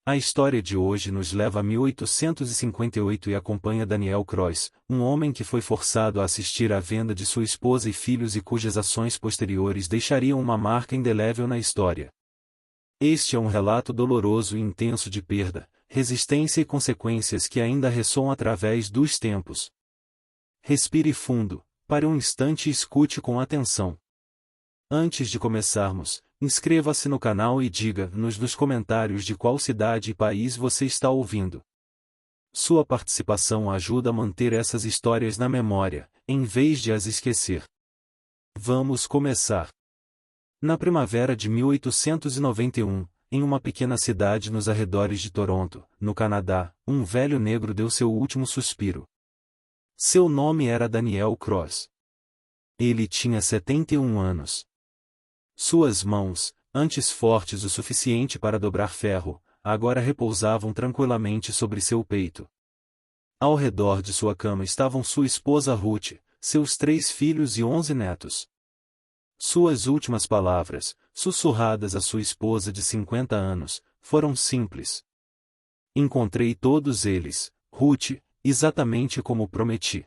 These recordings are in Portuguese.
A história de hoje nos leva a 1858 e acompanha Daniel Croix, um homem que foi forçado a assistir à venda de sua esposa e filhos e cujas ações posteriores deixariam uma marca indelével na história. Este é um relato doloroso e intenso de perda, resistência e consequências que ainda ressoam através dos tempos. Respire fundo, pare um instante e escute com atenção. Antes de começarmos, inscreva-se no canal e diga-nos nos comentários de qual cidade e país você está ouvindo. Sua participação ajuda a manter essas histórias na memória, em vez de as esquecer. Vamos começar. Na primavera de 1891, em uma pequena cidade nos arredores de Toronto, no Canadá, um velho negro deu seu último suspiro. Seu nome era Daniel Croix. Ele tinha 71 anos. Suas mãos, antes fortes o suficiente para dobrar ferro, agora repousavam tranquilamente sobre seu peito. Ao redor de sua cama estavam sua esposa Ruth, seus 3 filhos e 11 netos. Suas últimas palavras, sussurradas à sua esposa de 50 anos, foram simples. Encontrei todos eles, Ruth, exatamente como prometi.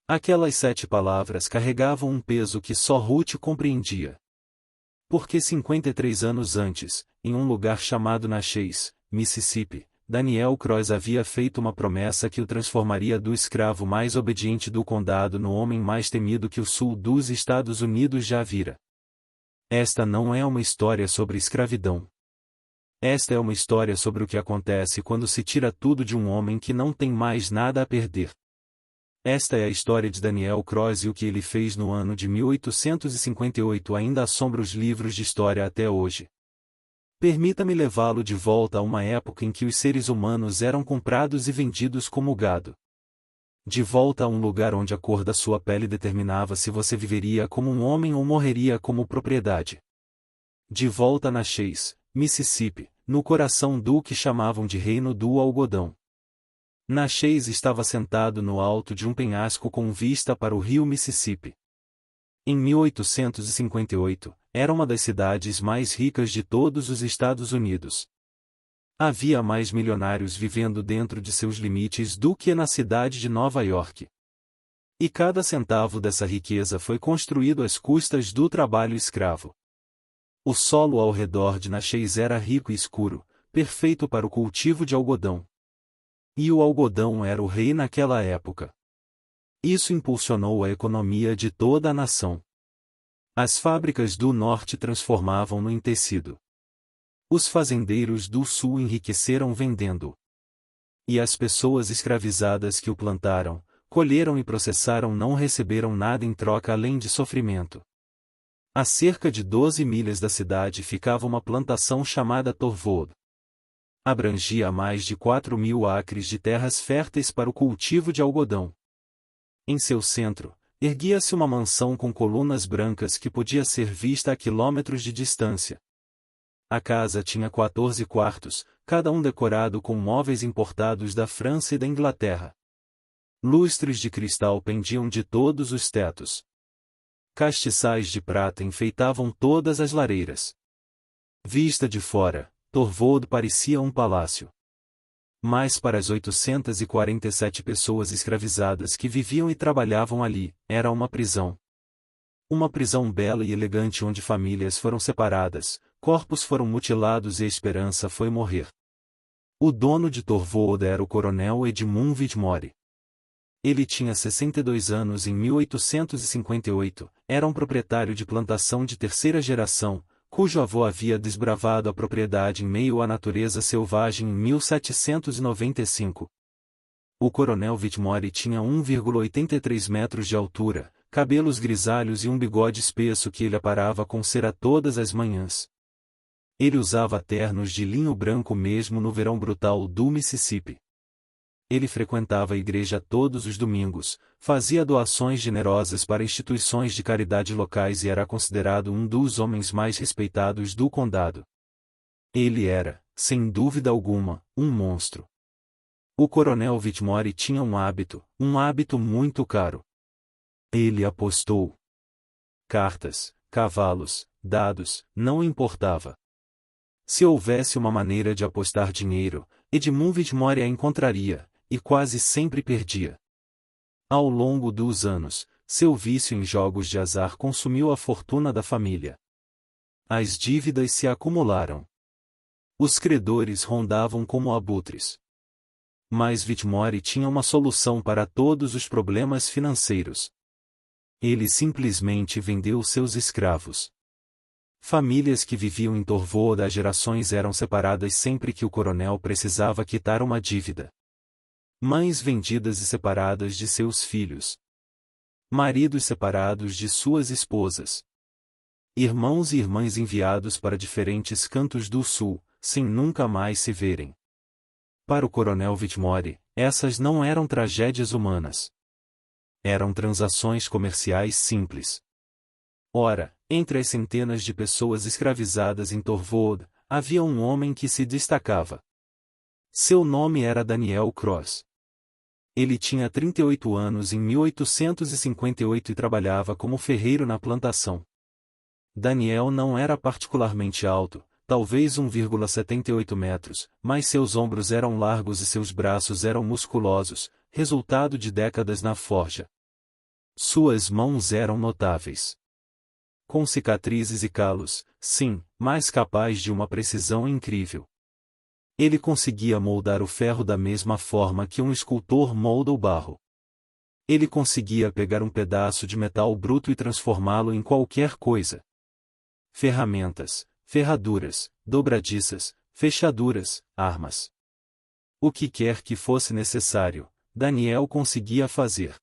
Aquelas 7 palavras carregavam um peso que só Ruth compreendia. Porque 53 anos antes, em um lugar chamado Natchez, Mississippi, Daniel Croix havia feito uma promessa que o transformaria do escravo mais obediente do condado no homem mais temido que o sul dos Estados Unidos já vira. Esta não é uma história sobre escravidão. Esta é uma história sobre o que acontece quando se tira tudo de um homem que não tem mais nada a perder. Esta é a história de Daniel Croix e o que ele fez no ano de 1858 ainda assombra os livros de história até hoje. Permita-me levá-lo de volta a uma época em que os seres humanos eram comprados e vendidos como gado. De volta a um lugar onde a cor da sua pele determinava se você viveria como um homem ou morreria como propriedade. De volta a Natchez, Mississippi, no coração do que chamavam de Reino do Algodão. Natchez estava sentado no alto de um penhasco com vista para o rio Mississippi. Em 1858, era uma das cidades mais ricas de todos os Estados Unidos. Havia mais milionários vivendo dentro de seus limites do que na cidade de Nova York. E cada centavo dessa riqueza foi construído às custas do trabalho escravo. O solo ao redor de Natchez era rico e escuro, perfeito para o cultivo de algodão. E o algodão era o rei naquela época. Isso impulsionou a economia de toda a nação. As fábricas do norte transformavam-no em tecido. Os fazendeiros do sul enriqueceram vendendo. E as pessoas escravizadas que o plantaram, colheram e processaram não receberam nada em troca além de sofrimento. A cerca de 12 milhas da cidade ficava uma plantação chamada Torwood. Abrangia mais de 4.000 acres de terras férteis para o cultivo de algodão. Em seu centro, erguia-se uma mansão com colunas brancas que podia ser vista a quilômetros de distância. A casa tinha 14 quartos, cada um decorado com móveis importados da França e da Inglaterra. Lustres de cristal pendiam de todos os tetos. Castiçais de prata enfeitavam todas as lareiras. Vista de fora, Torwood parecia um palácio. Mas para as 847 pessoas escravizadas que viviam e trabalhavam ali, era uma prisão. Uma prisão bela e elegante onde famílias foram separadas, corpos foram mutilados e a esperança foi morrer. O dono de Torwood era o coronel Edmund Whitmore. Ele tinha 62 anos em 1858, era um proprietário de plantação de terceira geração, cujo avô havia desbravado a propriedade em meio à natureza selvagem em 1795. O coronel Whitmore tinha 1,83 metros de altura, cabelos grisalhos e um bigode espesso que ele aparava com cera todas as manhãs. Ele usava ternos de linho branco mesmo no verão brutal do Mississippi. Ele frequentava a igreja todos os domingos, fazia doações generosas para instituições de caridade locais e era considerado um dos homens mais respeitados do condado. Ele era, sem dúvida alguma, um monstro. O coronel Whitmore tinha um hábito muito caro. Ele apostou. Cartas, cavalos, dados, não importava. Se houvesse uma maneira de apostar dinheiro, Edmund Whitmore a encontraria, e quase sempre perdia. Ao longo dos anos, seu vício em jogos de azar consumiu a fortuna da família. As dívidas se acumularam. Os credores rondavam como abutres. Mas Whitmore tinha uma solução para todos os problemas financeiros. Ele simplesmente vendeu seus escravos. Famílias que viviam em Torvold há gerações eram separadas sempre que o coronel precisava quitar uma dívida. Mães vendidas e separadas de seus filhos. Maridos separados de suas esposas. Irmãos e irmãs enviados para diferentes cantos do sul, sem nunca mais se verem. Para o coronel Whitmore, essas não eram tragédias humanas. Eram transações comerciais simples. Ora, entre as centenas de pessoas escravizadas em Torvold, havia um homem que se destacava. Seu nome era Daniel Cross. Ele tinha 38 anos em 1858 e trabalhava como ferreiro na plantação. Daniel não era particularmente alto, talvez 1,78 metros, mas seus ombros eram largos e seus braços eram musculosos, resultado de décadas na forja. Suas mãos eram notáveis. Com cicatrizes e calos, sim, mas capaz de uma precisão incrível. Ele conseguia moldar o ferro da mesma forma que um escultor molda o barro. Ele conseguia pegar um pedaço de metal bruto e transformá-lo em qualquer coisa. Ferramentas, ferraduras, dobradiças, fechaduras, armas. O que quer que fosse necessário, Daniel conseguia fazer.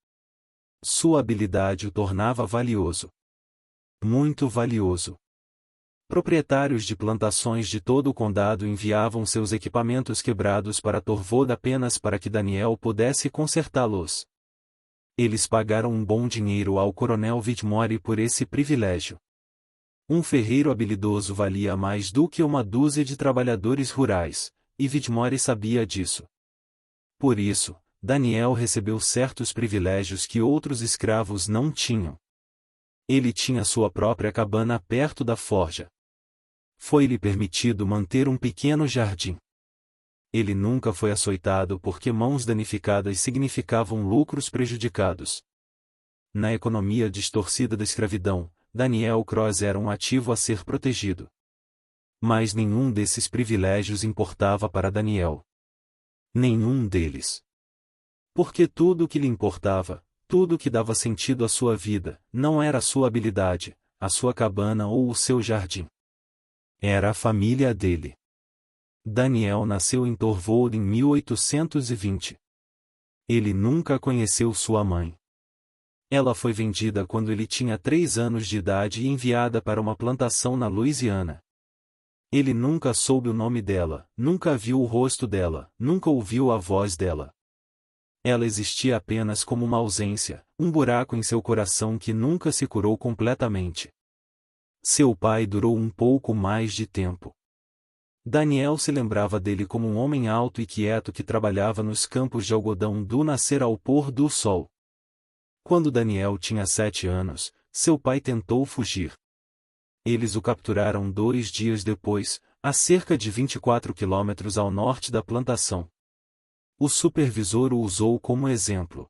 Sua habilidade o tornava valioso. Muito valioso. Proprietários de plantações de todo o condado enviavam seus equipamentos quebrados para Torvold apenas para que Daniel pudesse consertá-los. Eles pagaram um bom dinheiro ao coronel Whitmore por esse privilégio. Um ferreiro habilidoso valia mais do que uma dúzia de trabalhadores rurais, e Whitmore sabia disso. Por isso, Daniel recebeu certos privilégios que outros escravos não tinham. Ele tinha sua própria cabana perto da forja. Foi-lhe permitido manter um pequeno jardim. Ele nunca foi açoitado porque mãos danificadas significavam lucros prejudicados. Na economia distorcida da escravidão, Daniel Cross era um ativo a ser protegido. Mas nenhum desses privilégios importava para Daniel. Nenhum deles. Porque tudo o que lhe importava, tudo o que dava sentido à sua vida, não era a sua habilidade, a sua cabana ou o seu jardim. Era a família dele. Daniel nasceu em Torvold em 1820. Ele nunca conheceu sua mãe. Ela foi vendida quando ele tinha 3 anos de idade e enviada para uma plantação na Louisiana. Ele nunca soube o nome dela, nunca viu o rosto dela, nunca ouviu a voz dela. Ela existia apenas como uma ausência, um buraco em seu coração que nunca se curou completamente. Seu pai durou um pouco mais de tempo. Daniel se lembrava dele como um homem alto e quieto que trabalhava nos campos de algodão do nascer ao pôr do sol. Quando Daniel tinha 7 anos, seu pai tentou fugir. Eles o capturaram 2 dias depois, a cerca de 24 quilômetros ao norte da plantação. O supervisor o usou como exemplo.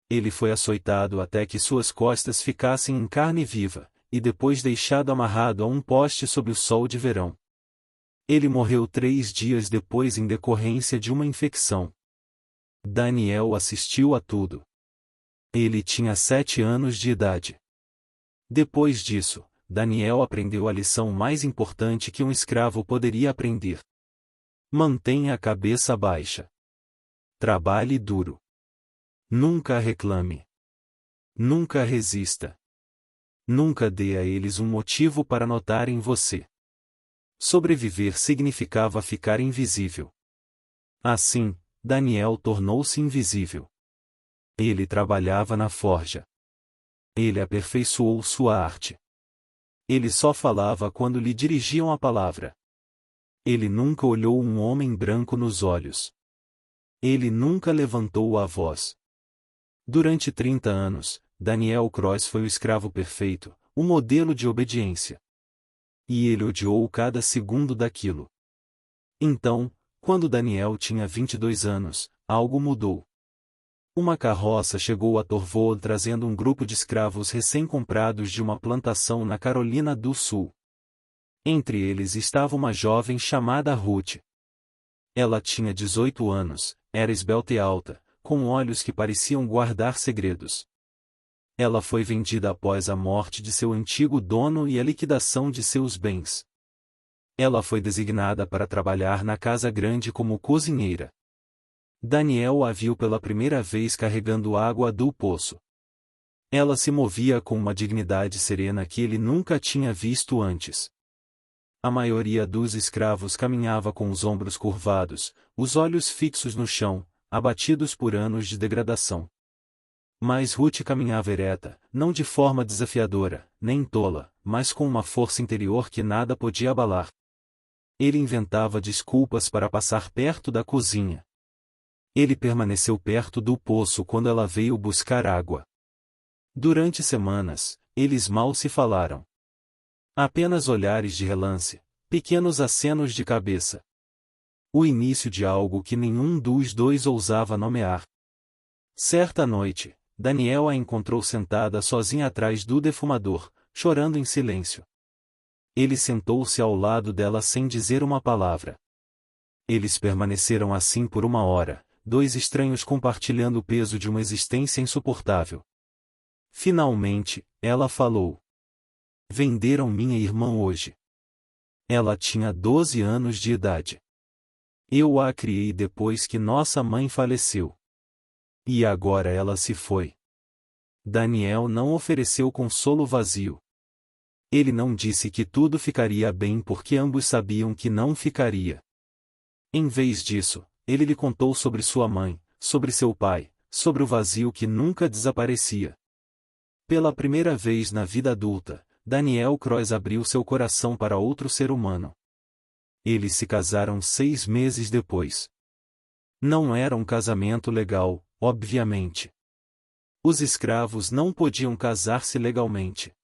Ele foi açoitado até que suas costas ficassem em carne viva, e depois deixado amarrado a um poste sob o sol de verão. Ele morreu 3 dias depois em decorrência de uma infecção. Daniel assistiu a tudo. Ele tinha 7 anos de idade. Depois disso, Daniel aprendeu a lição mais importante que um escravo poderia aprender. Mantenha a cabeça baixa. Trabalhe duro. Nunca reclame. Nunca resista. Nunca dê a eles um motivo para notarem você. Sobreviver significava ficar invisível. Assim, Daniel tornou-se invisível. Ele trabalhava na forja. Ele aperfeiçoou sua arte. Ele só falava quando lhe dirigiam a palavra. Ele nunca olhou um homem branco nos olhos. Ele nunca levantou a voz. Durante 30 anos, Daniel Cross foi o escravo perfeito, o modelo de obediência. E ele odiou cada segundo daquilo. Então, quando Daniel tinha 22 anos, algo mudou. Uma carroça chegou a Torvald trazendo um grupo de escravos recém-comprados de uma plantação na Carolina do Sul. Entre eles estava uma jovem chamada Ruth. Ela tinha 18 anos, era esbelta e alta, com olhos que pareciam guardar segredos. Ela foi vendida após a morte de seu antigo dono e a liquidação de seus bens. Ela foi designada para trabalhar na casa grande como cozinheira. Daniel a viu pela primeira vez carregando água do poço. Ela se movia com uma dignidade serena que ele nunca tinha visto antes. A maioria dos escravos caminhava com os ombros curvados, os olhos fixos no chão, abatidos por anos de degradação. Mas Ruth caminhava ereta, não de forma desafiadora, nem tola, mas com uma força interior que nada podia abalar. Ele inventava desculpas para passar perto da cozinha. Ele permaneceu perto do poço quando ela veio buscar água. Durante semanas, eles mal se falaram. Apenas olhares de relance, pequenos acenos de cabeça. O início de algo que nenhum dos dois ousava nomear. Certa noite, Daniel a encontrou sentada sozinha atrás do defumador, chorando em silêncio. Ele sentou-se ao lado dela sem dizer uma palavra. Eles permaneceram assim por 1 hora, dois estranhos compartilhando o peso de uma existência insuportável. Finalmente, ela falou. Venderam minha irmã hoje. Ela tinha 12 anos de idade. Eu a criei depois que nossa mãe faleceu. E agora ela se foi. Daniel não ofereceu consolo vazio. Ele não disse que tudo ficaria bem porque ambos sabiam que não ficaria. Em vez disso, ele lhe contou sobre sua mãe, sobre seu pai, sobre o vazio que nunca desaparecia. Pela primeira vez na vida adulta, Daniel Croix abriu seu coração para outro ser humano. Eles se casaram 6 meses depois. Não era um casamento legal, obviamente. Os escravos não podiam casar-se legalmente.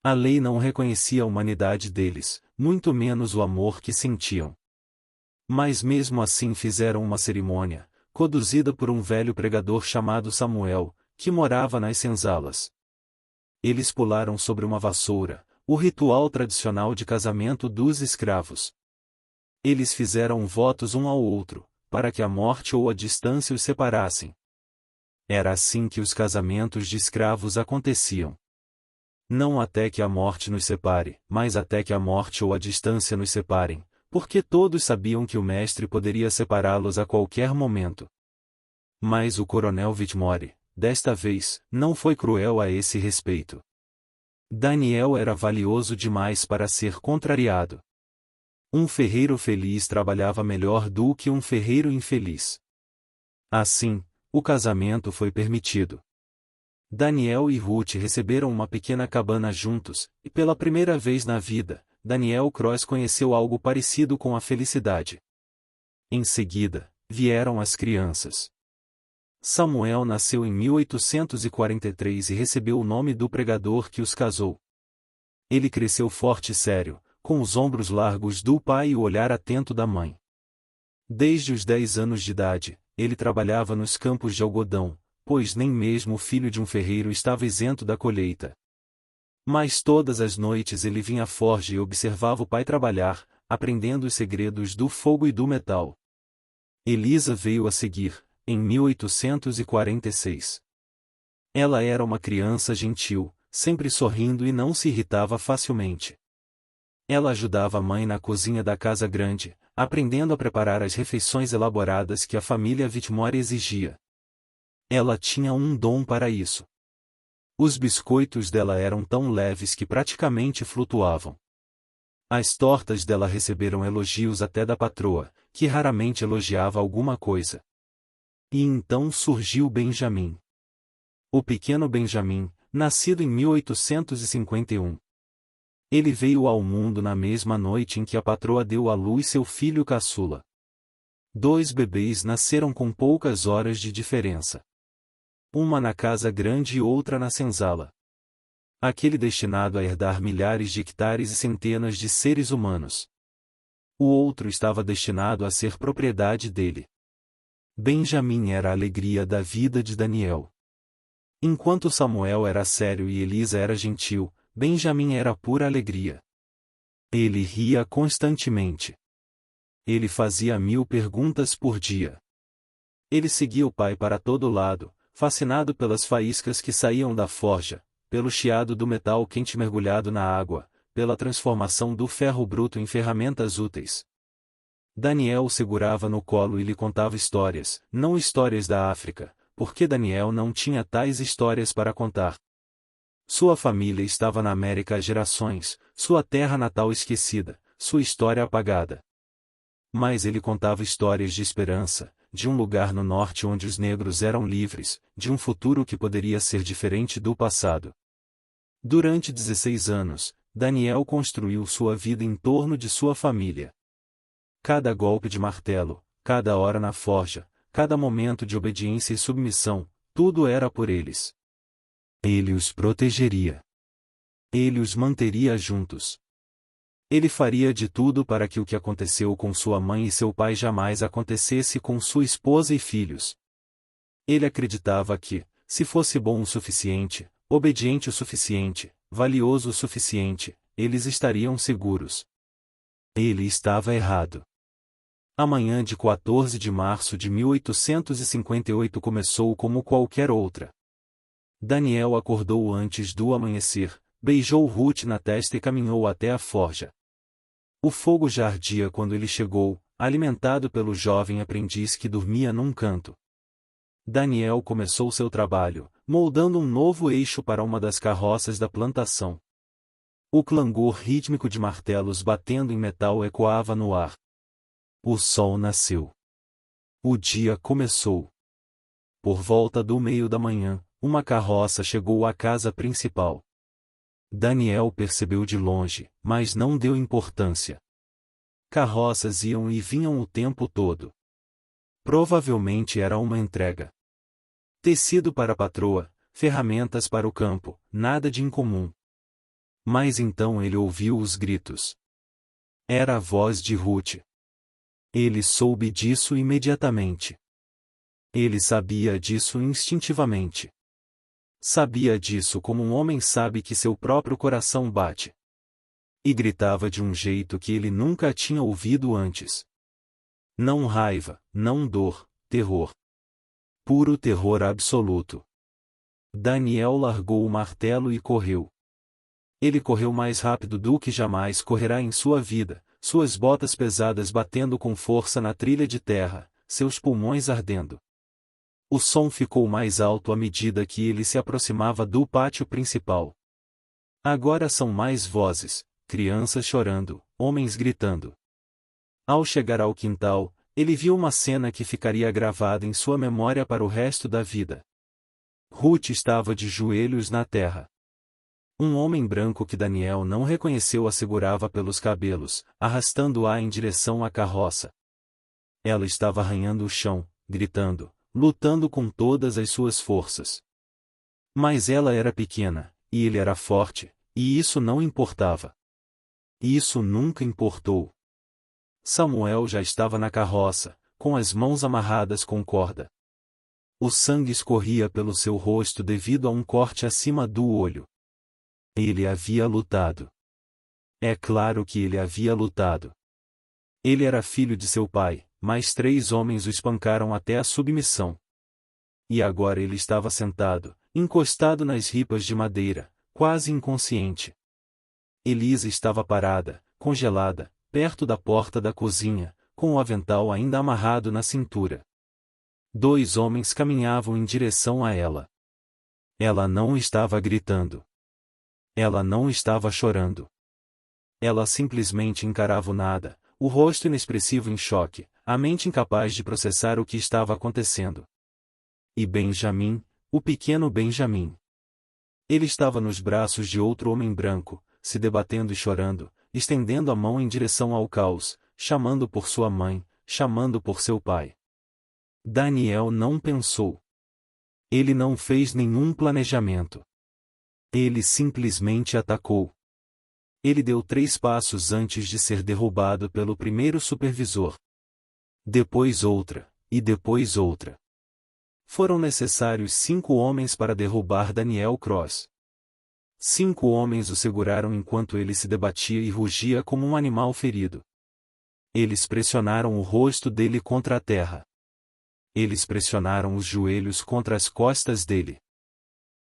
A lei não reconhecia a humanidade deles, muito menos o amor que sentiam. Mas mesmo assim fizeram uma cerimônia, conduzida por um velho pregador chamado Samuel, que morava nas senzalas. Eles pularam sobre uma vassoura, o ritual tradicional de casamento dos escravos. Eles fizeram votos um ao outro, para que a morte ou a distância os separassem. Era assim que os casamentos de escravos aconteciam. Não até que a morte nos separe, mas até que a morte ou a distância nos separem, porque todos sabiam que o mestre poderia separá-los a qualquer momento. Mas o coronel Whitmore, desta vez, não foi cruel a esse respeito. Daniel era valioso demais para ser contrariado. Um ferreiro feliz trabalhava melhor do que um ferreiro infeliz. Assim, o casamento foi permitido. Daniel e Ruth receberam uma pequena cabana juntos, e pela primeira vez na vida, Daniel Croix conheceu algo parecido com a felicidade. Em seguida, vieram as crianças. Samuel nasceu em 1843 e recebeu o nome do pregador que os casou. Ele cresceu forte e sério, com os ombros largos do pai e o olhar atento da mãe. Desde os 10 anos de idade, ele trabalhava nos campos de algodão, pois nem mesmo o filho de um ferreiro estava isento da colheita. Mas todas as noites ele vinha à forja e observava o pai trabalhar, aprendendo os segredos do fogo e do metal. Elisa veio a seguir, em 1846. Ela era uma criança gentil, sempre sorrindo e não se irritava facilmente. Ela ajudava a mãe na cozinha da casa grande, aprendendo a preparar as refeições elaboradas que a família Whitmore exigia. Ela tinha um dom para isso. Os biscoitos dela eram tão leves que praticamente flutuavam. As tortas dela receberam elogios até da patroa, que raramente elogiava alguma coisa. E então surgiu Benjamin. O pequeno Benjamin, nascido em 1851. Ele veio ao mundo na mesma noite em que a patroa deu à luz seu filho caçula. 2 bebês nasceram com poucas horas de diferença. Uma na casa grande e outra na senzala. Aquele destinado a herdar milhares de hectares e centenas de seres humanos. O outro estava destinado a ser propriedade dele. Benjamim era a alegria da vida de Daniel. Enquanto Samuel era sério e Elisa era gentil, Benjamim era pura alegria. Ele ria constantemente. Ele fazia 1000 perguntas por dia. Ele seguia o pai para todo lado, fascinado pelas faíscas que saíam da forja, pelo chiado do metal quente mergulhado na água, pela transformação do ferro bruto em ferramentas úteis. Daniel o segurava no colo e lhe contava histórias, não histórias da África, porque Daniel não tinha tais histórias para contar. Sua família estava na América há gerações, sua terra natal esquecida, sua história apagada. Mas ele contava histórias de esperança, de um lugar no norte onde os negros eram livres, de um futuro que poderia ser diferente do passado. Durante 16 anos, Daniel construiu sua vida em torno de sua família. Cada golpe de martelo, cada hora na forja, cada momento de obediência e submissão, tudo era por eles. Ele os protegeria. Ele os manteria juntos. Ele faria de tudo para que o que aconteceu com sua mãe e seu pai jamais acontecesse com sua esposa e filhos. Ele acreditava que, se fosse bom o suficiente, obediente o suficiente, valioso o suficiente, eles estariam seguros. Ele estava errado. A manhã de 14 de março de 1858 começou como qualquer outra. Daniel acordou antes do amanhecer, beijou Ruth na testa e caminhou até a forja. O fogo já ardia quando ele chegou, alimentado pelo jovem aprendiz que dormia num canto. Daniel começou seu trabalho, moldando um novo eixo para uma das carroças da plantação. O clangor rítmico de martelos batendo em metal ecoava no ar. O sol nasceu. O dia começou. Por volta do meio da manhã, uma carroça chegou à casa principal. Daniel percebeu de longe, mas não deu importância. Carroças iam e vinham o tempo todo. Provavelmente era uma entrega. Tecido para a patroa, ferramentas para o campo, nada de incomum. Mas então ele ouviu os gritos. Era a voz de Ruth. Ele soube disso imediatamente. Ele sabia disso instintivamente. Sabia disso como um homem sabe que seu próprio coração bate. E gritava de um jeito que ele nunca tinha ouvido antes. Não raiva, não dor, terror. Puro terror absoluto. Daniel largou o martelo e correu. Ele correu mais rápido do que jamais correrá em sua vida, suas botas pesadas batendo com força na trilha de terra, seus pulmões ardendo. O som ficou mais alto à medida que ele se aproximava do pátio principal. Agora são mais vozes, crianças chorando, homens gritando. Ao chegar ao quintal, ele viu uma cena que ficaria gravada em sua memória para o resto da vida. Ruth estava de joelhos na terra. Um homem branco que Daniel não reconheceu a segurava pelos cabelos, arrastando-a em direção à carroça. Ela estava arranhando o chão, gritando, lutando com todas as suas forças. Mas ela era pequena, e ele era forte, e isso não importava. Isso nunca importou. Samuel já estava na carroça, com as mãos amarradas com corda. O sangue escorria pelo seu rosto devido a um corte acima do olho. Ele havia lutado. É claro que ele havia lutado. Ele era filho de seu pai, mas 3 homens o espancaram até a submissão. E agora ele estava sentado, encostado nas ripas de madeira, quase inconsciente. Elisa estava parada, congelada, perto da porta da cozinha, com o avental ainda amarrado na cintura. 2 homens caminhavam em direção a ela. Ela não estava gritando. Ela não estava chorando. Ela simplesmente encarava o nada, o rosto inexpressivo em choque, a mente incapaz de processar o que estava acontecendo. E Benjamim, o pequeno Benjamim. Ele estava nos braços de outro homem branco, se debatendo e chorando, estendendo a mão em direção ao caos, chamando por sua mãe, chamando por seu pai. Daniel não pensou. Ele não fez nenhum planejamento. Ele simplesmente atacou. Ele deu 3 passos antes de ser derrubado pelo primeiro supervisor. Depois outra, e depois outra. Foram necessários 5 homens para derrubar Daniel Cross. 5 homens o seguraram enquanto ele se debatia e rugia como um animal ferido. Eles pressionaram o rosto dele contra a terra. Eles pressionaram os joelhos contra as costas dele.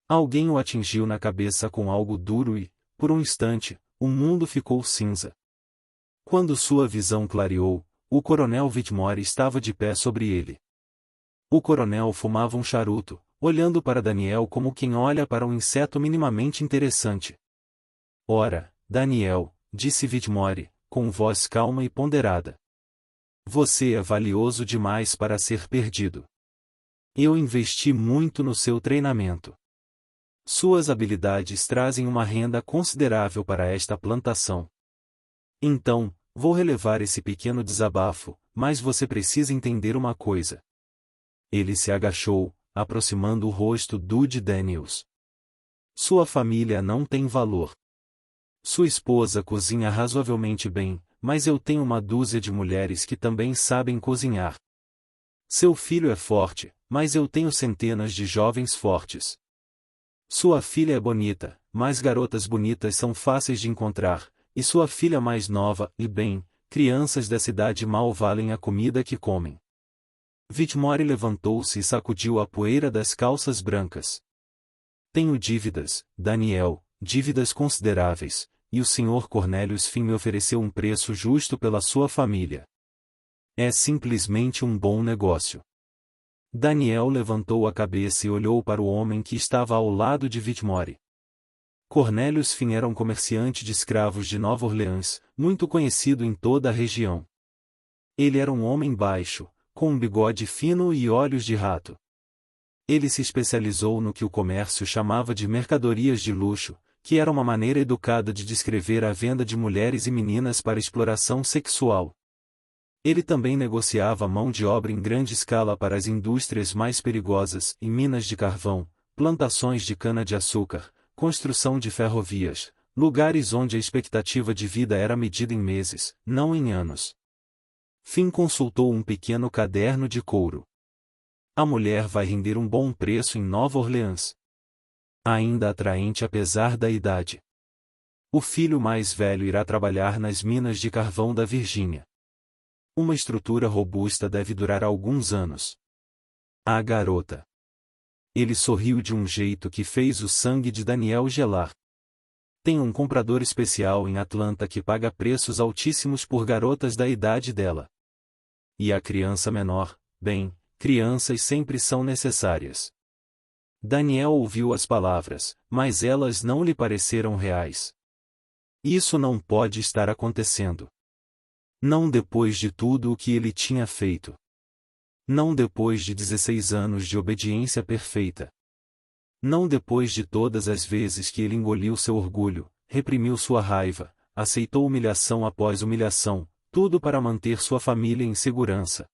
Alguém o atingiu na cabeça com algo duro e, por um instante, o mundo ficou cinza. Quando sua visão clareou, o coronel Whitmore estava de pé sobre ele. O coronel fumava um charuto, olhando para Daniel como quem olha para um inseto minimamente interessante. Ora, Daniel, disse Whitmore, com voz calma e ponderada. Você é valioso demais para ser perdido. Eu investi muito no seu treinamento. Suas habilidades trazem uma renda considerável para esta plantação. Então, vou relevar esse pequeno desabafo, mas você precisa entender uma coisa. Ele se agachou, aproximando o rosto de Daniels. Sua família não tem valor. Sua esposa cozinha razoavelmente bem, mas eu tenho uma dúzia de mulheres que também sabem cozinhar. Seu filho é forte, mas eu tenho centenas de jovens fortes. Sua filha é bonita, mas garotas bonitas são fáceis de encontrar, e sua filha mais nova, e bem, crianças da cidade mal valem a comida que comem. Whitmore levantou-se e sacudiu a poeira das calças brancas. Tenho dívidas, Daniel, dívidas consideráveis, e o Sr. Cornelius Finn me ofereceu um preço justo pela sua família. É simplesmente um bom negócio. Daniel levantou a cabeça e olhou para o homem que estava ao lado de Whitmore. Cornelius Finn era um comerciante de escravos de Nova Orleans, muito conhecido em toda a região. Ele era um homem baixo, com um bigode fino e olhos de rato. Ele se especializou no que o comércio chamava de mercadorias de luxo, que era uma maneira educada de descrever a venda de mulheres e meninas para exploração sexual. Ele também negociava mão de obra em grande escala para as indústrias mais perigosas, em minas de carvão, plantações de cana-de-açúcar, construção de ferrovias, lugares onde a expectativa de vida era medida em meses, não em anos. Finn consultou um pequeno caderno de couro. A mulher vai render um bom preço em Nova Orleans. Ainda atraente apesar da idade. O filho mais velho irá trabalhar nas minas de carvão da Virgínia. Uma estrutura robusta deve durar alguns anos. A garota. Ele sorriu de um jeito que fez o sangue de Daniel gelar. Tem um comprador especial em Atlanta que paga preços altíssimos por garotas da idade dela. E a criança menor, bem, crianças sempre são necessárias. Daniel ouviu as palavras, mas elas não lhe pareceram reais. Isso não pode estar acontecendo. Não depois de tudo o que ele tinha feito. Não depois de 16 anos de obediência perfeita. Não depois de todas as vezes que ele engoliu seu orgulho, reprimiu sua raiva, aceitou humilhação após humilhação, tudo para manter sua família em segurança.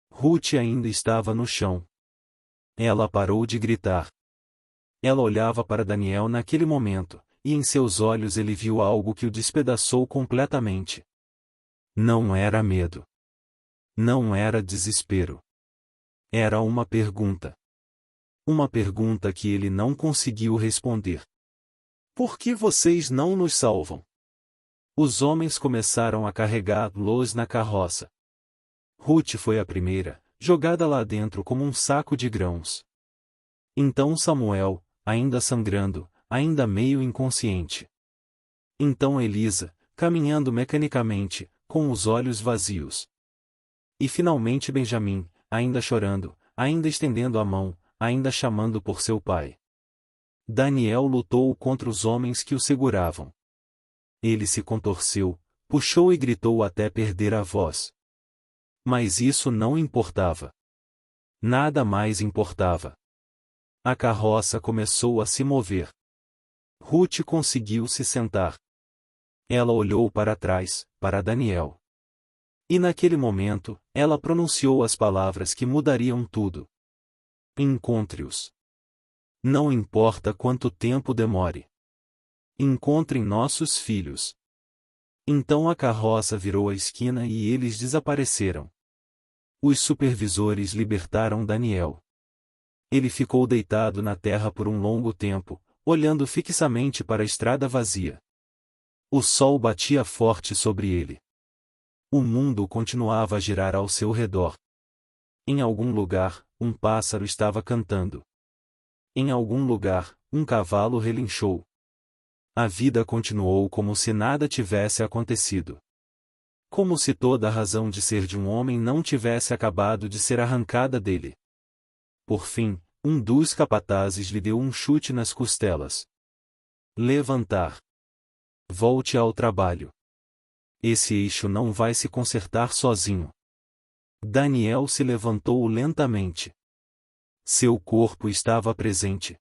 Ruth ainda estava no chão. Ela parou de gritar. Ela olhava para Daniel naquele momento, e em seus olhos ele viu algo que o despedaçou completamente. Não era medo. Não era desespero. Era uma pergunta. Uma pergunta que ele não conseguiu responder. Por que vocês não nos salvam? Os homens começaram a carregá-los na carroça. Ruth foi a primeira, jogada lá dentro como um saco de grãos. Então Samuel, ainda sangrando, ainda meio inconsciente. Então Elisa, caminhando mecanicamente, com os olhos vazios. E finalmente Benjamim, ainda chorando, ainda estendendo a mão, ainda chamando por seu pai. Daniel lutou contra os homens que o seguravam. Ele se contorceu, puxou e gritou até perder a voz. Mas isso não importava. Nada mais importava. A carroça começou a se mover. Ruth conseguiu se sentar. Ela olhou para trás, para Daniel. E naquele momento, ela pronunciou as palavras que mudariam tudo. Encontre-os. Não importa quanto tempo demore. Encontrem nossos filhos. Então a carroça virou a esquina e eles desapareceram. Os supervisores libertaram Daniel. Ele ficou deitado na terra por um longo tempo, olhando fixamente para a estrada vazia. O sol batia forte sobre ele. O mundo continuava a girar ao seu redor. Em algum lugar, um pássaro estava cantando. Em algum lugar, um cavalo relinchou. A vida continuou como se nada tivesse acontecido. Como se toda a razão de ser de um homem não tivesse acabado de ser arrancada dele. Por fim, um dos capatazes lhe deu um chute nas costelas. Levantar. Volte ao trabalho. Esse eixo não vai se consertar sozinho. Daniel se levantou lentamente. Seu corpo estava presente.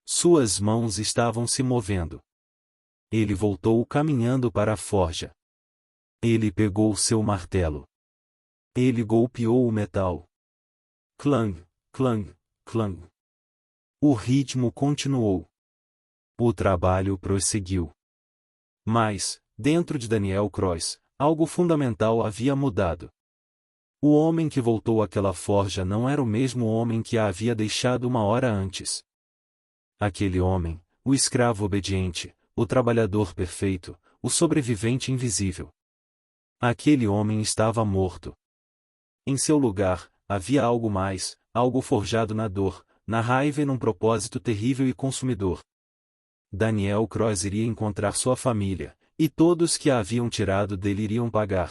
Suas mãos estavam se movendo. Ele voltou caminhando para a forja. Ele pegou seu martelo. Ele golpeou o metal. Clang, clang, clang. O ritmo continuou. O trabalho prosseguiu. Mas, dentro de Daniel Croix, algo fundamental havia mudado. O homem que voltou àquela forja não era o mesmo homem que a havia deixado uma hora antes. Aquele homem, o escravo obediente, o trabalhador perfeito, o sobrevivente invisível. Aquele homem estava morto. Em seu lugar, havia algo mais, algo forjado na dor, na raiva e num propósito terrível e consumidor. Daniel Croix iria encontrar sua família, e todos que a haviam tirado dele iriam pagar.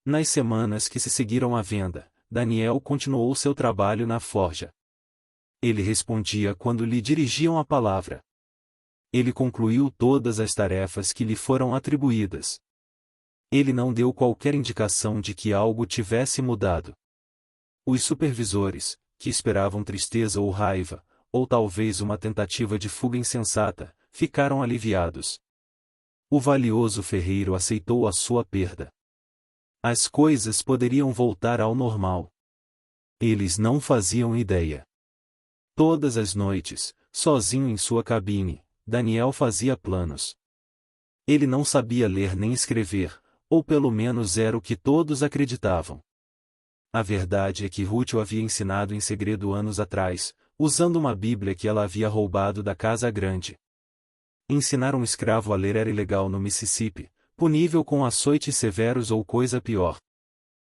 Nas semanas que se seguiram à venda, Daniel continuou seu trabalho na forja. Ele respondia quando lhe dirigiam a palavra. Ele concluiu todas as tarefas que lhe foram atribuídas. Ele não deu qualquer indicação de que algo tivesse mudado. Os supervisores, que esperavam tristeza ou raiva, ou talvez uma tentativa de fuga insensata, ficaram aliviados. O valioso ferreiro aceitou a sua perda. As coisas poderiam voltar ao normal. Eles não faziam ideia. Todas as noites, sozinho em sua cabine, Daniel fazia planos. Ele não sabia ler nem escrever, ou pelo menos era o que todos acreditavam. A verdade é que Ruth o havia ensinado em segredo anos atrás, usando uma Bíblia que ela havia roubado da casa grande. Ensinar um escravo a ler era ilegal no Mississippi, punível com açoites severos ou coisa pior.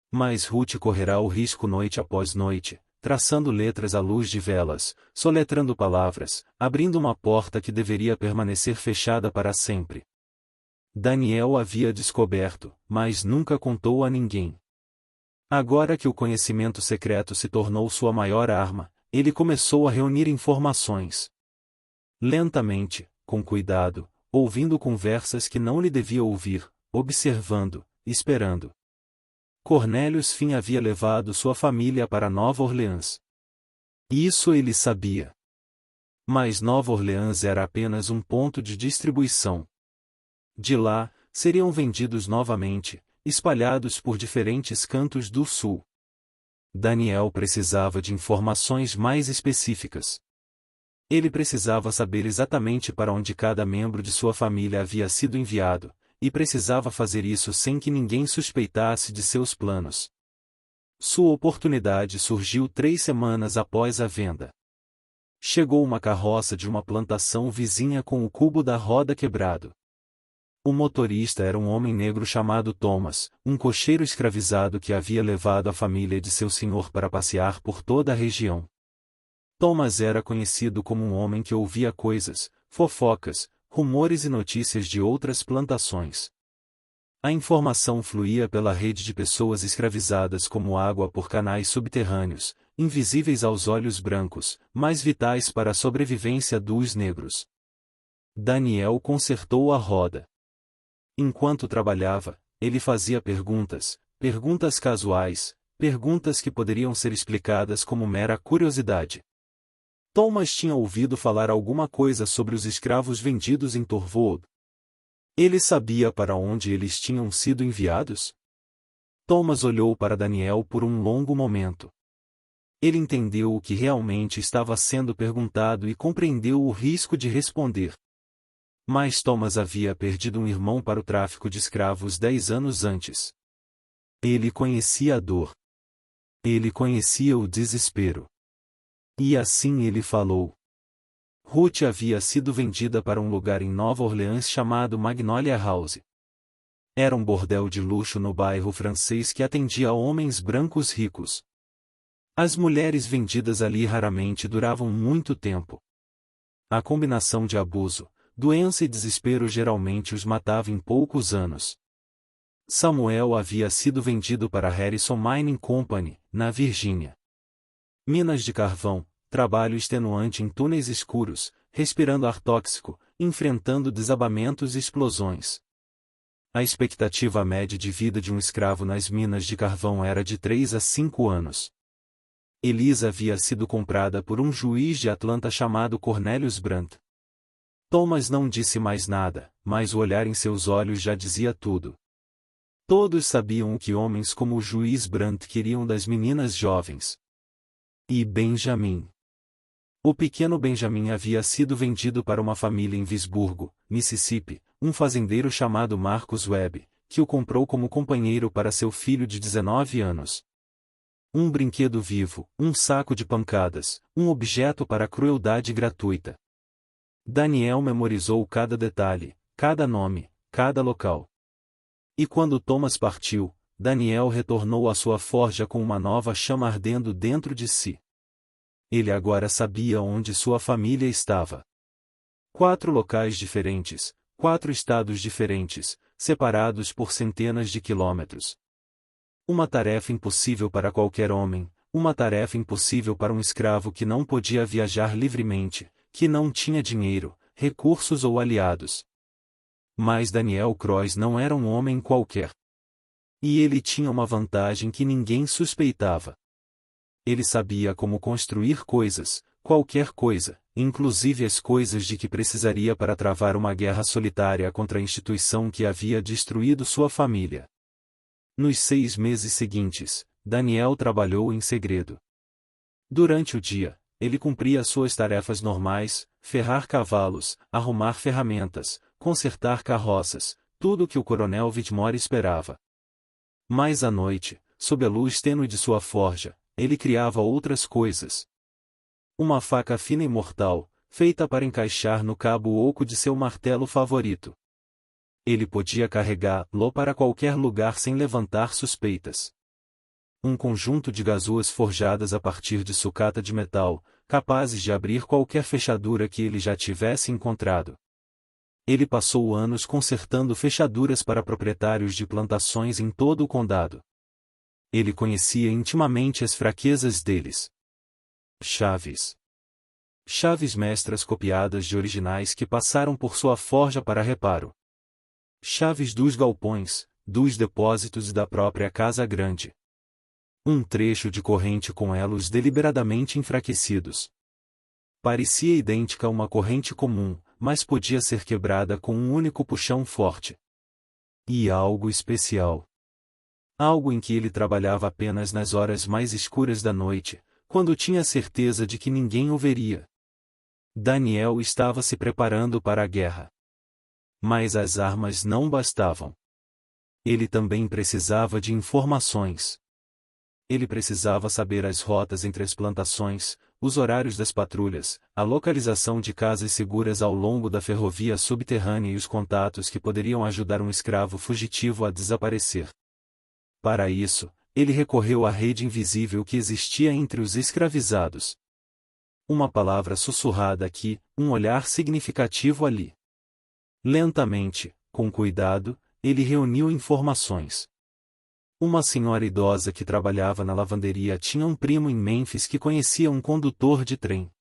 Mas Ruth correrá o risco noite após noite, traçando letras à luz de velas, soletrando palavras, abrindo uma porta que deveria permanecer fechada para sempre. Daniel havia descoberto, mas nunca contou a ninguém. Agora que o conhecimento secreto se tornou sua maior arma, ele começou a reunir informações. Lentamente, com cuidado, ouvindo conversas que não lhe devia ouvir, observando, esperando. Cornelius Finn havia levado sua família para Nova Orleans. Isso ele sabia. Mas Nova Orleans era apenas um ponto de distribuição. De lá, seriam vendidos novamente, espalhados por diferentes cantos do sul. Daniel precisava de informações mais específicas. Ele precisava saber exatamente para onde cada membro de sua família havia sido enviado, e precisava fazer isso sem que ninguém suspeitasse de seus planos. Sua oportunidade surgiu 3 semanas após a venda. Chegou uma carroça de uma plantação vizinha com o cubo da roda quebrado. O motorista era um homem negro chamado Thomas, um cocheiro escravizado que havia levado a família de seu senhor para passear por toda a região. Thomas era conhecido como um homem que ouvia coisas, fofocas, rumores e notícias de outras plantações. A informação fluía pela rede de pessoas escravizadas como água por canais subterrâneos, invisíveis aos olhos brancos, mas vitais para a sobrevivência dos negros. Daniel consertou a roda. Enquanto trabalhava, ele fazia perguntas casuais, perguntas que poderiam ser explicadas como mera curiosidade. Thomas tinha ouvido falar alguma coisa sobre os escravos vendidos em Torwood. Ele sabia para onde eles tinham sido enviados? Thomas olhou para Daniel por um longo momento. Ele entendeu o que realmente estava sendo perguntado e compreendeu o risco de responder. Mas Thomas havia perdido um irmão para o tráfico de escravos 10 anos antes. Ele conhecia a dor. Ele conhecia o desespero. E assim ele falou. Ruth havia sido vendida para um lugar em Nova Orleans chamado Magnolia House. Era um bordel de luxo no bairro francês que atendia a homens brancos ricos. As mulheres vendidas ali raramente duravam muito tempo. A combinação de abuso, doença e desespero geralmente os matava em poucos anos. Samuel havia sido vendido para Harrison Mining Company, na Virgínia. Minas de carvão, trabalho extenuante em túneis escuros, respirando ar tóxico, enfrentando desabamentos e explosões. A expectativa média de vida de um escravo nas minas de carvão era de 3 a 5 anos. Elisa havia sido comprada por um juiz de Atlanta chamado Cornelius Brandt. Thomas não disse mais nada, mas o olhar em seus olhos já dizia tudo. Todos sabiam o que homens como o juiz Brandt queriam das meninas jovens. E Benjamin. O pequeno Benjamin havia sido vendido para uma família em Vicksburg, Mississippi, um fazendeiro chamado Marcus Webb, que o comprou como companheiro para seu filho de 19 anos. Um brinquedo vivo, um saco de pancadas, um objeto para a crueldade gratuita. Daniel memorizou cada detalhe, cada nome, cada local. E quando Thomas partiu, Daniel retornou à sua forja com uma nova chama ardendo dentro de si. Ele agora sabia onde sua família estava. 4 locais diferentes, 4 estados diferentes, separados por centenas de quilômetros. Uma tarefa impossível para qualquer homem, uma tarefa impossível para um escravo que não podia viajar livremente, que não tinha dinheiro, recursos ou aliados. Mas Daniel Croix não era um homem qualquer. E ele tinha uma vantagem que ninguém suspeitava. Ele sabia como construir coisas, qualquer coisa, inclusive as coisas de que precisaria para travar uma guerra solitária contra a instituição que havia destruído sua família. Nos 6 meses seguintes, Daniel trabalhou em segredo. Durante o dia, ele cumpria suas tarefas normais, ferrar cavalos, arrumar ferramentas, consertar carroças, tudo o que o coronel Whitmore esperava. Mas à noite, sob a luz tênue de sua forja, ele criava outras coisas. Uma faca fina e mortal, feita para encaixar no cabo oco de seu martelo favorito. Ele podia carregá-lo para qualquer lugar sem levantar suspeitas. Um conjunto de gazouas forjadas a partir de sucata de metal, capazes de abrir qualquer fechadura que ele já tivesse encontrado. Ele passou anos consertando fechaduras para proprietários de plantações em todo o condado. Ele conhecia intimamente as fraquezas deles. Chaves. Chaves mestras copiadas de originais que passaram por sua forja para reparo. Chaves dos galpões, dos depósitos e da própria casa grande. Um trecho de corrente com elos deliberadamente enfraquecidos. Parecia idêntica a uma corrente comum, mas podia ser quebrada com um único puxão forte. E algo especial. Algo em que ele trabalhava apenas nas horas mais escuras da noite, quando tinha certeza de que ninguém o veria. Daniel estava se preparando para a guerra. Mas as armas não bastavam. Ele também precisava de informações. Ele precisava saber as rotas entre as plantações, os horários das patrulhas, a localização de casas seguras ao longo da ferrovia subterrânea e os contatos que poderiam ajudar um escravo fugitivo a desaparecer. Para isso, ele recorreu à rede invisível que existia entre os escravizados. Uma palavra sussurrada aqui, um olhar significativo ali. Lentamente, com cuidado, ele reuniu informações. Uma senhora idosa que trabalhava na lavanderia tinha um primo em Memphis que conhecia um condutor de trem.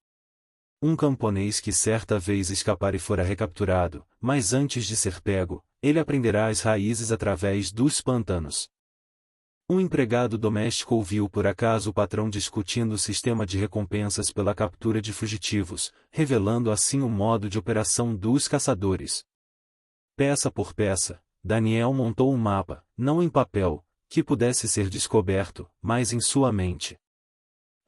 Um camponês que certa vez escapara e fora recapturado, mas antes de ser pego, ele aprenderá as raízes através dos pântanos. Um empregado doméstico ouviu por acaso o patrão discutindo o sistema de recompensas pela captura de fugitivos, revelando assim o modo de operação dos caçadores. Peça por peça, Daniel montou um mapa, não em papel, que pudesse ser descoberto, mas em sua mente.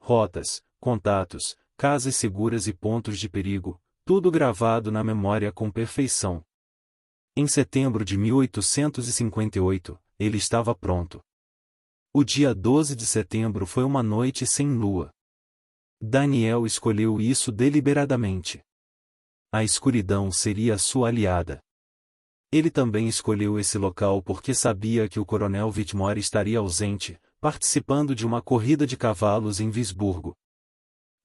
rotas, contatos, casas seguras e pontos de perigo, tudo gravado na memória com perfeição. Em setembro de 1858, ele estava pronto. O dia 12 de setembro foi uma noite sem lua. Daniel escolheu isso deliberadamente. A escuridão seria sua aliada. Ele também escolheu esse local porque sabia que o coronel Whitmore estaria ausente, participando de uma corrida de cavalos em Visburgo.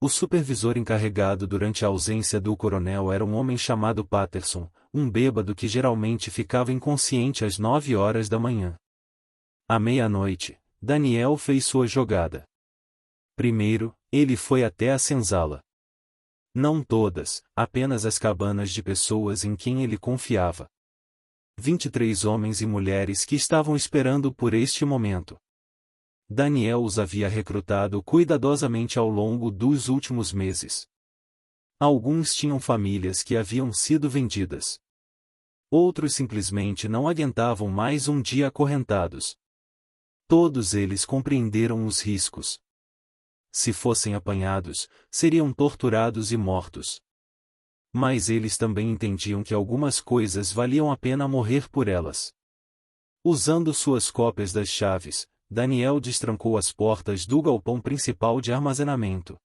O supervisor encarregado durante a ausência do coronel era um homem chamado Patterson, um bêbado que geralmente ficava inconsciente às 9 horas da manhã. À meia-noite, Daniel fez sua jogada. Primeiro, ele foi até a senzala. Não todas, apenas as cabanas de pessoas em quem ele confiava. 23 homens e mulheres que estavam esperando por este momento. Daniel os havia recrutado cuidadosamente ao longo dos últimos meses. Alguns tinham famílias que haviam sido vendidas. Outros simplesmente não aguentavam mais um dia acorrentados. Todos eles compreenderam os riscos. Se fossem apanhados, seriam torturados e mortos. Mas eles também entendiam que algumas coisas valiam a pena morrer por elas. Usando suas cópias das chaves, Daniel destrancou as portas do galpão principal de armazenamento.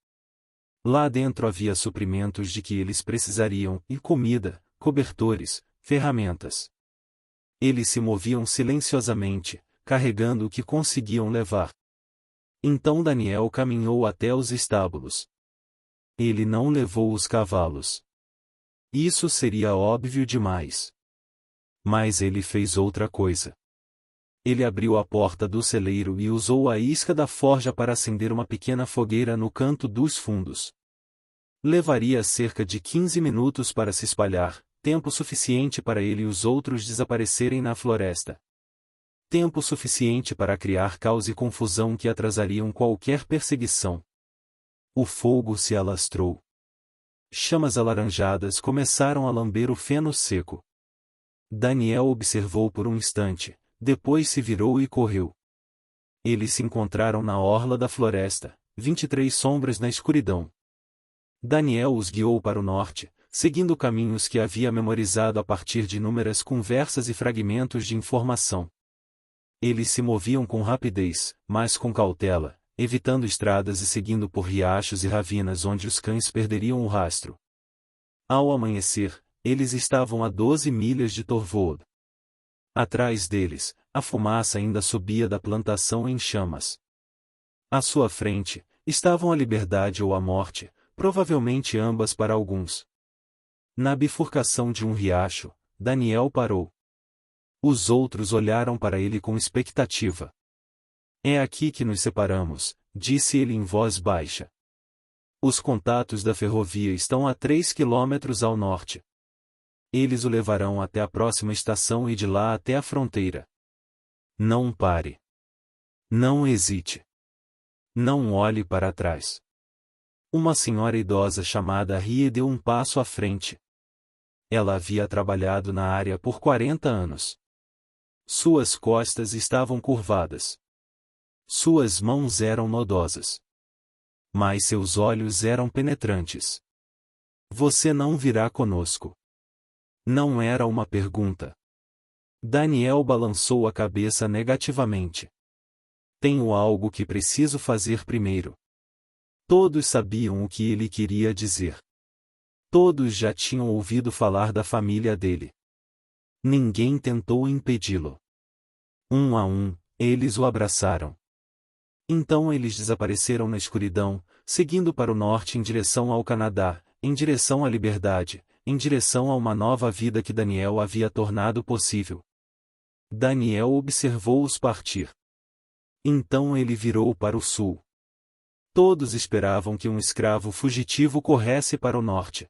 Lá dentro havia suprimentos de que eles precisariam, e comida, cobertores, ferramentas. Eles se moviam silenciosamente, carregando o que conseguiam levar. Então Daniel caminhou até os estábulos. Ele não levou os cavalos. Isso seria óbvio demais. Mas ele fez outra coisa. Ele abriu a porta do celeiro e usou a isca da forja para acender uma pequena fogueira no canto dos fundos. Levaria cerca de 15 minutos para se espalhar, tempo suficiente para ele e os outros desaparecerem na floresta. Tempo suficiente para criar caos e confusão que atrasariam qualquer perseguição. O fogo se alastrou. Chamas alaranjadas começaram a lamber o feno seco. Daniel observou por um instante, depois se virou e correu. Eles se encontraram na orla da floresta, 23 sombras na escuridão. Daniel os guiou para o norte, seguindo caminhos que havia memorizado a partir de inúmeras conversas e fragmentos de informação. Eles se moviam com rapidez, mas com cautela, evitando estradas e seguindo por riachos e ravinas onde os cães perderiam o rastro. Ao amanhecer, eles estavam a 12 milhas de Torvald. Atrás deles, a fumaça ainda subia da plantação em chamas. À sua frente, estavam a liberdade ou a morte, provavelmente ambas para alguns. Na bifurcação de um riacho, Daniel parou. Os outros olharam para ele com expectativa. É aqui que nos separamos, disse ele em voz baixa. Os contatos da ferrovia estão a 3 quilômetros ao norte. Eles o levarão até a próxima estação e de lá até a fronteira. Não pare. Não hesite. Não olhe para trás. Uma senhora idosa chamada Rie deu um passo à frente. Ela havia trabalhado na área por 40 anos. Suas costas estavam curvadas. Suas mãos eram nodosas. Mas seus olhos eram penetrantes. Você não virá conosco. Não era uma pergunta. Daniel balançou a cabeça negativamente. Tenho algo que preciso fazer primeiro. Todos sabiam o que ele queria dizer. Todos já tinham ouvido falar da família dele. Ninguém tentou impedi-lo. Um a um, eles o abraçaram. Então eles desapareceram na escuridão, seguindo para o norte em direção ao Canadá, em direção à liberdade, em direção a uma nova vida que Daniel havia tornado possível. Daniel observou-os partir. Então ele virou para o sul. Todos esperavam que um escravo fugitivo corresse para o norte.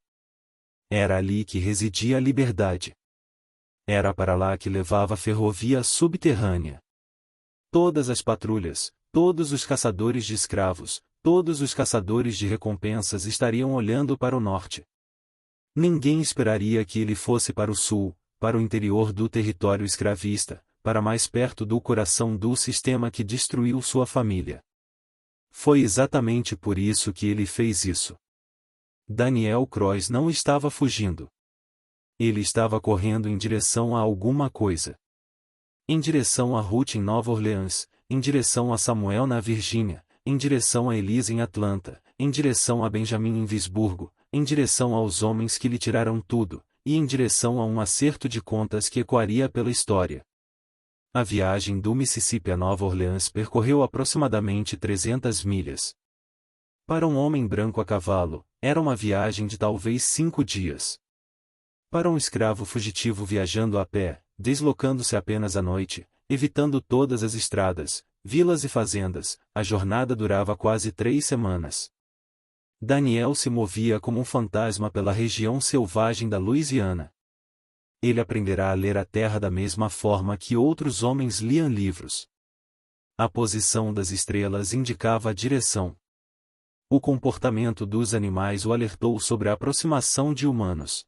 Era ali que residia a liberdade. Era para lá que levava a ferrovia subterrânea. Todas as patrulhas, todos os caçadores de escravos, todos os caçadores de recompensas estariam olhando para o norte. Ninguém esperaria que ele fosse para o sul, para o interior do território escravista, para mais perto do coração do sistema que destruiu sua família. Foi exatamente por isso que ele fez isso. Daniel Croix não estava fugindo. Ele estava correndo em direção a alguma coisa. Em direção a Ruth em Nova Orleans, em direção a Samuel na Virgínia, em direção a Elisa em Atlanta, em direção a Benjamin em Visburgo, em direção aos homens que lhe tiraram tudo, e em direção a um acerto de contas que ecoaria pela história. A viagem do Mississippi a Nova Orleans percorreu aproximadamente 300 milhas. Para um homem branco a cavalo, era uma viagem de talvez 5 dias. Para um escravo fugitivo viajando a pé, deslocando-se apenas à noite, evitando todas as estradas, vilas e fazendas, a jornada durava quase 3 semanas. Daniel se movia como um fantasma pela região selvagem da Louisiana. Ele aprenderá a ler a terra da mesma forma que outros homens liam livros. A posição das estrelas indicava a direção. O comportamento dos animais o alertou sobre a aproximação de humanos.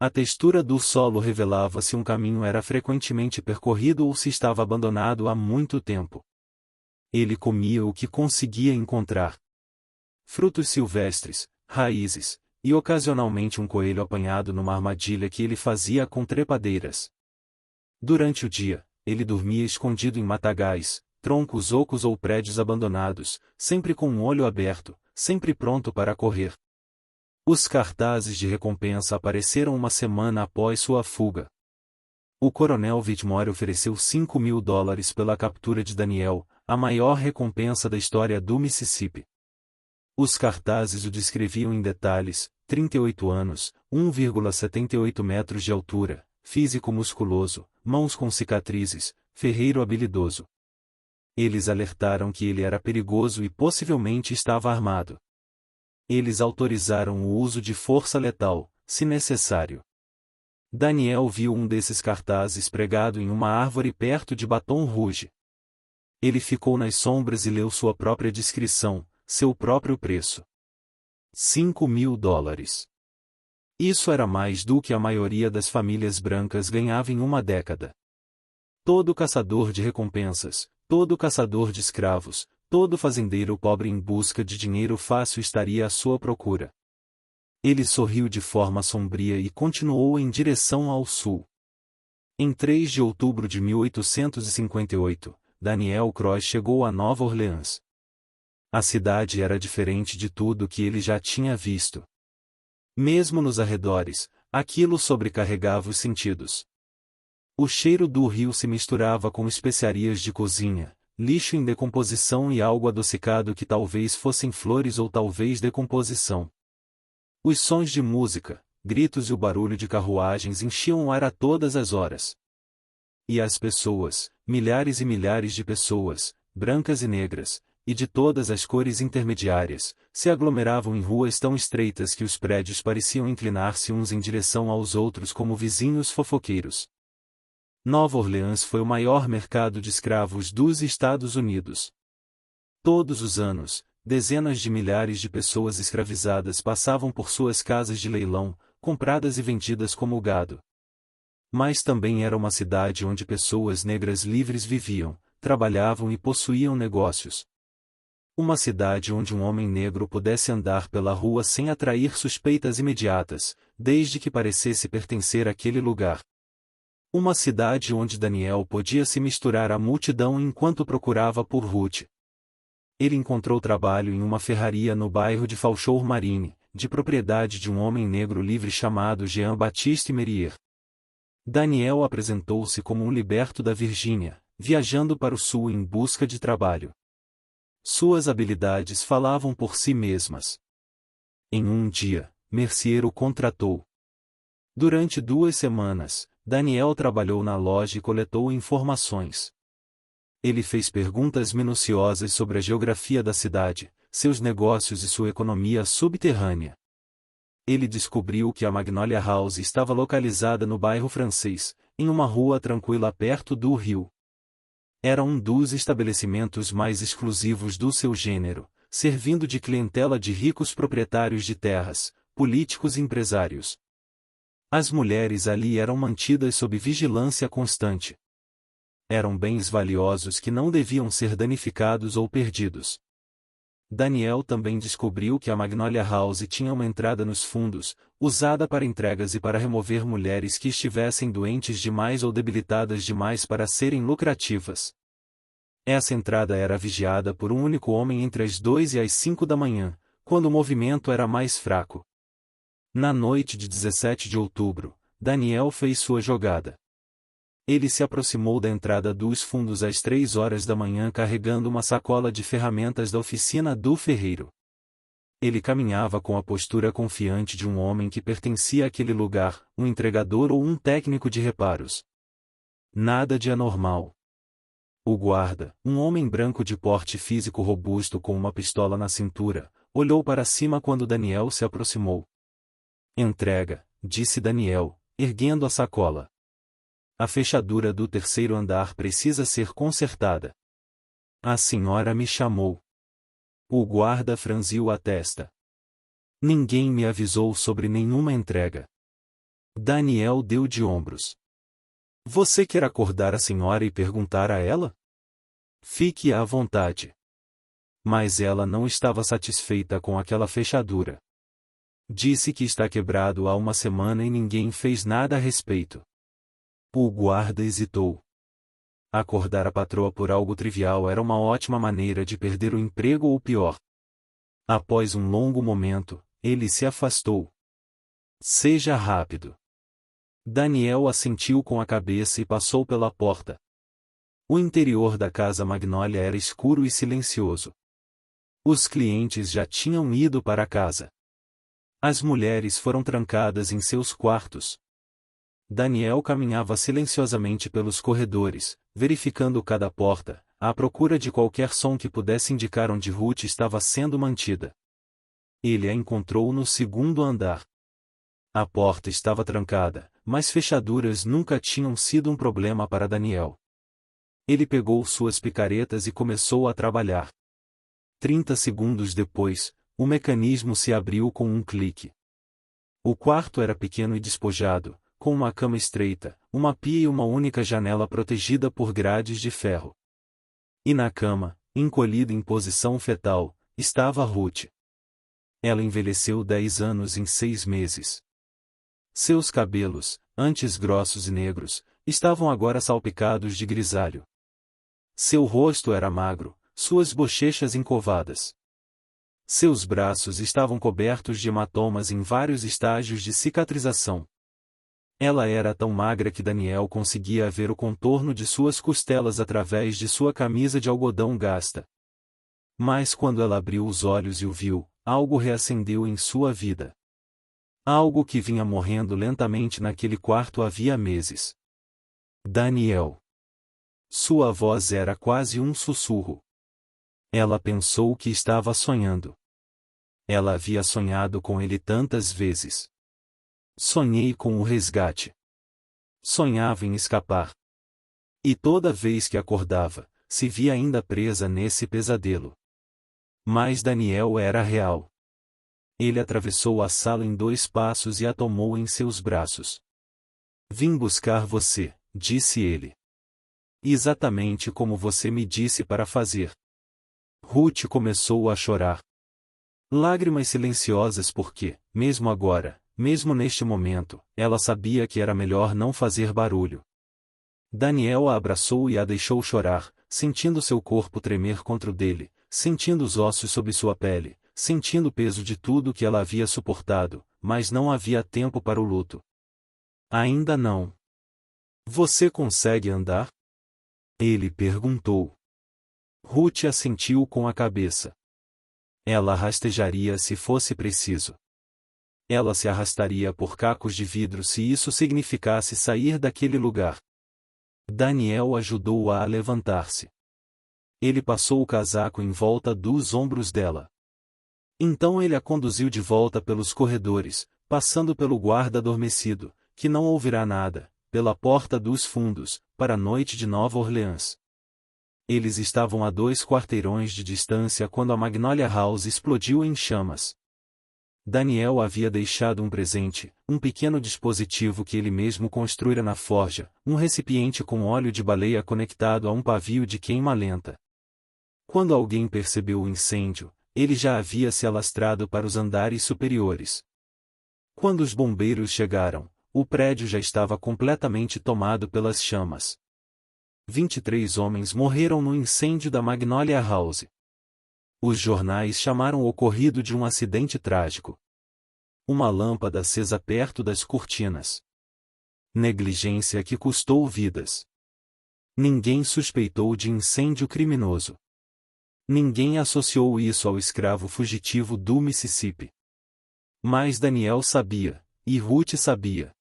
A textura do solo revelava se um caminho era frequentemente percorrido ou se estava abandonado há muito tempo. Ele comia o que conseguia encontrar. Frutos silvestres, raízes, e ocasionalmente um coelho apanhado numa armadilha que ele fazia com trepadeiras. Durante o dia, ele dormia escondido em matagais, troncos ocos ou prédios abandonados, sempre com um olho aberto, sempre pronto para correr. Os cartazes de recompensa apareceram uma semana após sua fuga. O coronel Whitmore ofereceu $5.000 pela captura de Daniel, a maior recompensa da história do Mississippi. Os cartazes o descreviam em detalhes: 38 anos, 1,78 metros de altura, físico musculoso, mãos com cicatrizes, ferreiro habilidoso. Eles alertaram que ele era perigoso e possivelmente estava armado. Eles autorizaram o uso de força letal, se necessário. Daniel viu um desses cartazes pregado em uma árvore perto de Baton Rouge. Ele ficou nas sombras e leu sua própria descrição, seu próprio preço. $5.000. Isso era mais do que a maioria das famílias brancas ganhava em uma década. Todo caçador de recompensas, todo caçador de escravos, todo fazendeiro pobre em busca de dinheiro fácil estaria à sua procura. Ele sorriu de forma sombria e continuou em direção ao sul. Em 3 de outubro de 1858, Daniel Croix chegou a Nova Orleans. A cidade era diferente de tudo que ele já tinha visto. Mesmo nos arredores, aquilo sobrecarregava os sentidos. O cheiro do rio se misturava com especiarias de cozinha, lixo em decomposição e algo adocicado que talvez fossem flores ou talvez decomposição. Os sons de música, gritos e o barulho de carruagens enchiam o ar a todas as horas. E as pessoas, milhares e milhares de pessoas, brancas e negras, e de todas as cores intermediárias, se aglomeravam em ruas tão estreitas que os prédios pareciam inclinar-se uns em direção aos outros como vizinhos fofoqueiros. Nova Orleans foi o maior mercado de escravos dos Estados Unidos. Todos os anos, dezenas de milhares de pessoas escravizadas passavam por suas casas de leilão, compradas e vendidas como gado. Mas também era uma cidade onde pessoas negras livres viviam, trabalhavam e possuíam negócios. Uma cidade onde um homem negro pudesse andar pela rua sem atrair suspeitas imediatas, desde que parecesse pertencer àquele lugar. Uma cidade onde Daniel podia se misturar à multidão enquanto procurava por Ruth. Ele encontrou trabalho em uma ferraria no bairro de Falchour Marine, de propriedade de um homem negro livre chamado Jean-Baptiste Merier. Daniel apresentou-se como um liberto da Virgínia, viajando para o sul em busca de trabalho. Suas habilidades falavam por si mesmas. Em um dia, Mercier o contratou. Durante 2 semanas, Daniel trabalhou na loja e coletou informações. Ele fez perguntas minuciosas sobre a geografia da cidade, seus negócios e sua economia subterrânea. Ele descobriu que a Magnolia House estava localizada no bairro Francês, em uma rua tranquila perto do rio. Era um dos estabelecimentos mais exclusivos do seu gênero, servindo de clientela de ricos proprietários de terras, políticos e empresários. As mulheres ali eram mantidas sob vigilância constante. Eram bens valiosos que não deviam ser danificados ou perdidos. Daniel também descobriu que a Magnolia House tinha uma entrada nos fundos, usada para entregas e para remover mulheres que estivessem doentes demais ou debilitadas demais para serem lucrativas. Essa entrada era vigiada por um único homem entre as 2 e as 5 da manhã, quando o movimento era mais fraco. Na noite de 17 de outubro, Daniel fez sua jogada. Ele se aproximou da entrada dos fundos às 3 horas da manhã carregando uma sacola de ferramentas da oficina do ferreiro. Ele caminhava com a postura confiante de um homem que pertencia àquele lugar, um entregador ou um técnico de reparos. Nada de anormal. O guarda, um homem branco de porte físico robusto com uma pistola na cintura, olhou para cima quando Daniel se aproximou. Entrega, disse Daniel, erguendo a sacola. A fechadura do terceiro andar precisa ser consertada. A senhora me chamou. O guarda franziu a testa. Ninguém me avisou sobre nenhuma entrega. Daniel deu de ombros. Você quer acordar a senhora e perguntar a ela? Fique à vontade. Mas ela não estava satisfeita com aquela fechadura. Disse que está quebrado há uma semana e ninguém fez nada a respeito. O guarda hesitou. Acordar a patroa por algo trivial era uma ótima maneira de perder o emprego ou pior. Após um longo momento, ele se afastou. Seja rápido. Daniel assentiu com a cabeça e passou pela porta. O interior da casa Magnolia era escuro e silencioso. Os clientes já tinham ido para casa. As mulheres foram trancadas em seus quartos. Daniel caminhava silenciosamente pelos corredores, verificando cada porta, à procura de qualquer som que pudesse indicar onde Ruth estava sendo mantida. Ele a encontrou no segundo andar. A porta estava trancada, mas fechaduras nunca tinham sido um problema para Daniel. Ele pegou suas picaretas e começou a trabalhar. 30 segundos depois, o mecanismo se abriu com um clique. O quarto era pequeno e despojado, com uma cama estreita, uma pia e uma única janela protegida por grades de ferro. E na cama, encolhida em posição fetal, estava Ruth. Ela envelheceu 10 anos em 6 meses. Seus cabelos, antes grossos e negros, estavam agora salpicados de grisalho. Seu rosto era magro, suas bochechas encovadas. Seus braços estavam cobertos de hematomas em vários estágios de cicatrização. Ela era tão magra que Daniel conseguia ver o contorno de suas costelas através de sua camisa de algodão gasta. Mas quando ela abriu os olhos e o viu, algo reacendeu em sua vida. Algo que vinha morrendo lentamente naquele quarto havia meses. Daniel. Sua voz era quase um sussurro. Ela pensou que estava sonhando. Ela havia sonhado com ele tantas vezes. Sonhei com o resgate. Sonhava em escapar. E toda vez que acordava, se via ainda presa nesse pesadelo. Mas Daniel era real. Ele atravessou a sala em 2 passos e a tomou em seus braços. Vim buscar você, disse ele. Exatamente como você me disse para fazer. Ruth começou a chorar. Lágrimas silenciosas porque, mesmo agora, mesmo neste momento, ela sabia que era melhor não fazer barulho. Daniel a abraçou e a deixou chorar, sentindo seu corpo tremer contra o dele, sentindo os ossos sob sua pele, sentindo o peso de tudo que ela havia suportado, mas não havia tempo para o luto. Ainda não. Você consegue andar? Ele perguntou. Ruth assentiu com a cabeça. Ela rastejaria se fosse preciso. Ela se arrastaria por cacos de vidro se isso significasse sair daquele lugar. Daniel ajudou-a a levantar-se. Ele passou o casaco em volta dos ombros dela. Então ele a conduziu de volta pelos corredores, passando pelo guarda adormecido, que não ouvirá nada, pela porta dos fundos, para a noite de Nova Orleans. Eles estavam a 2 quarteirões de distância quando a Magnolia House explodiu em chamas. Daniel havia deixado um presente, um pequeno dispositivo que ele mesmo construíra na forja, um recipiente com óleo de baleia conectado a um pavio de queima lenta. Quando alguém percebeu o incêndio, ele já havia se alastrado para os andares superiores. Quando os bombeiros chegaram, o prédio já estava completamente tomado pelas chamas. 23 homens morreram no incêndio da Magnolia House. Os jornais chamaram o ocorrido de um acidente trágico. Uma lâmpada acesa perto das cortinas. Negligência que custou vidas. Ninguém suspeitou de incêndio criminoso. Ninguém associou isso ao escravo fugitivo do Mississippi. Mas Daniel sabia, e Ruth sabia.